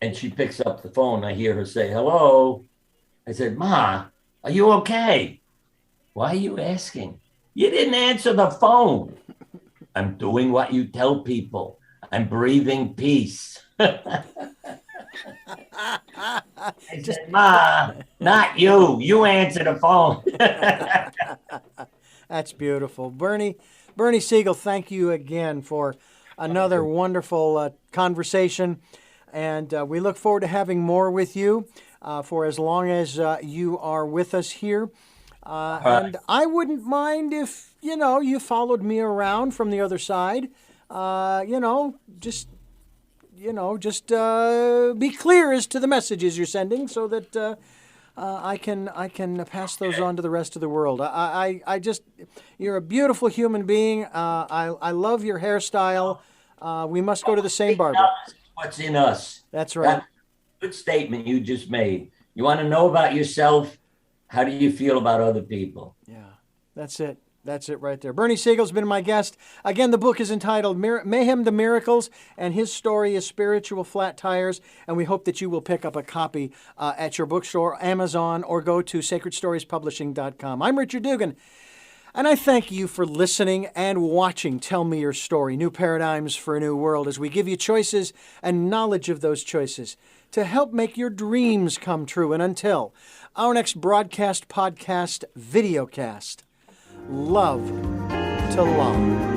And she picks up the phone. I hear her say, hello. I said, Ma, are you okay? Why are you asking? You didn't answer the phone. I'm doing what you tell people. I'm breathing peace. I said, Ma, not you. You answer the phone. That's beautiful. Bernie Siegel, thank you again for another wonderful conversation. And we look forward to having more with you for as long as you are with us here. And I wouldn't mind if, you followed me around from the other side. Just be clear as to the messages you're sending so that I can pass those on to the rest of the world. I just, you're a beautiful human being. I love your hairstyle. We must go to the same barber. What's in us? That's right. That's a good statement you just made. You want to know about yourself. How do you feel about other people? Yeah, that's it. That's it right there. Bernie Siegel's been my guest. Again, the book is entitled Mayhem to Miracles, and his story is Spiritual Flat Tires. And we hope that you will pick up a copy at your bookstore, Amazon, or go to sacredstoriespublishing.com. I'm Richard Dugan, and I thank you for listening and watching Tell Me Your Story, New Paradigms for a New World, as we give you choices and knowledge of those choices to help make your dreams come true. And until our next broadcast, podcast, videocast, love to love.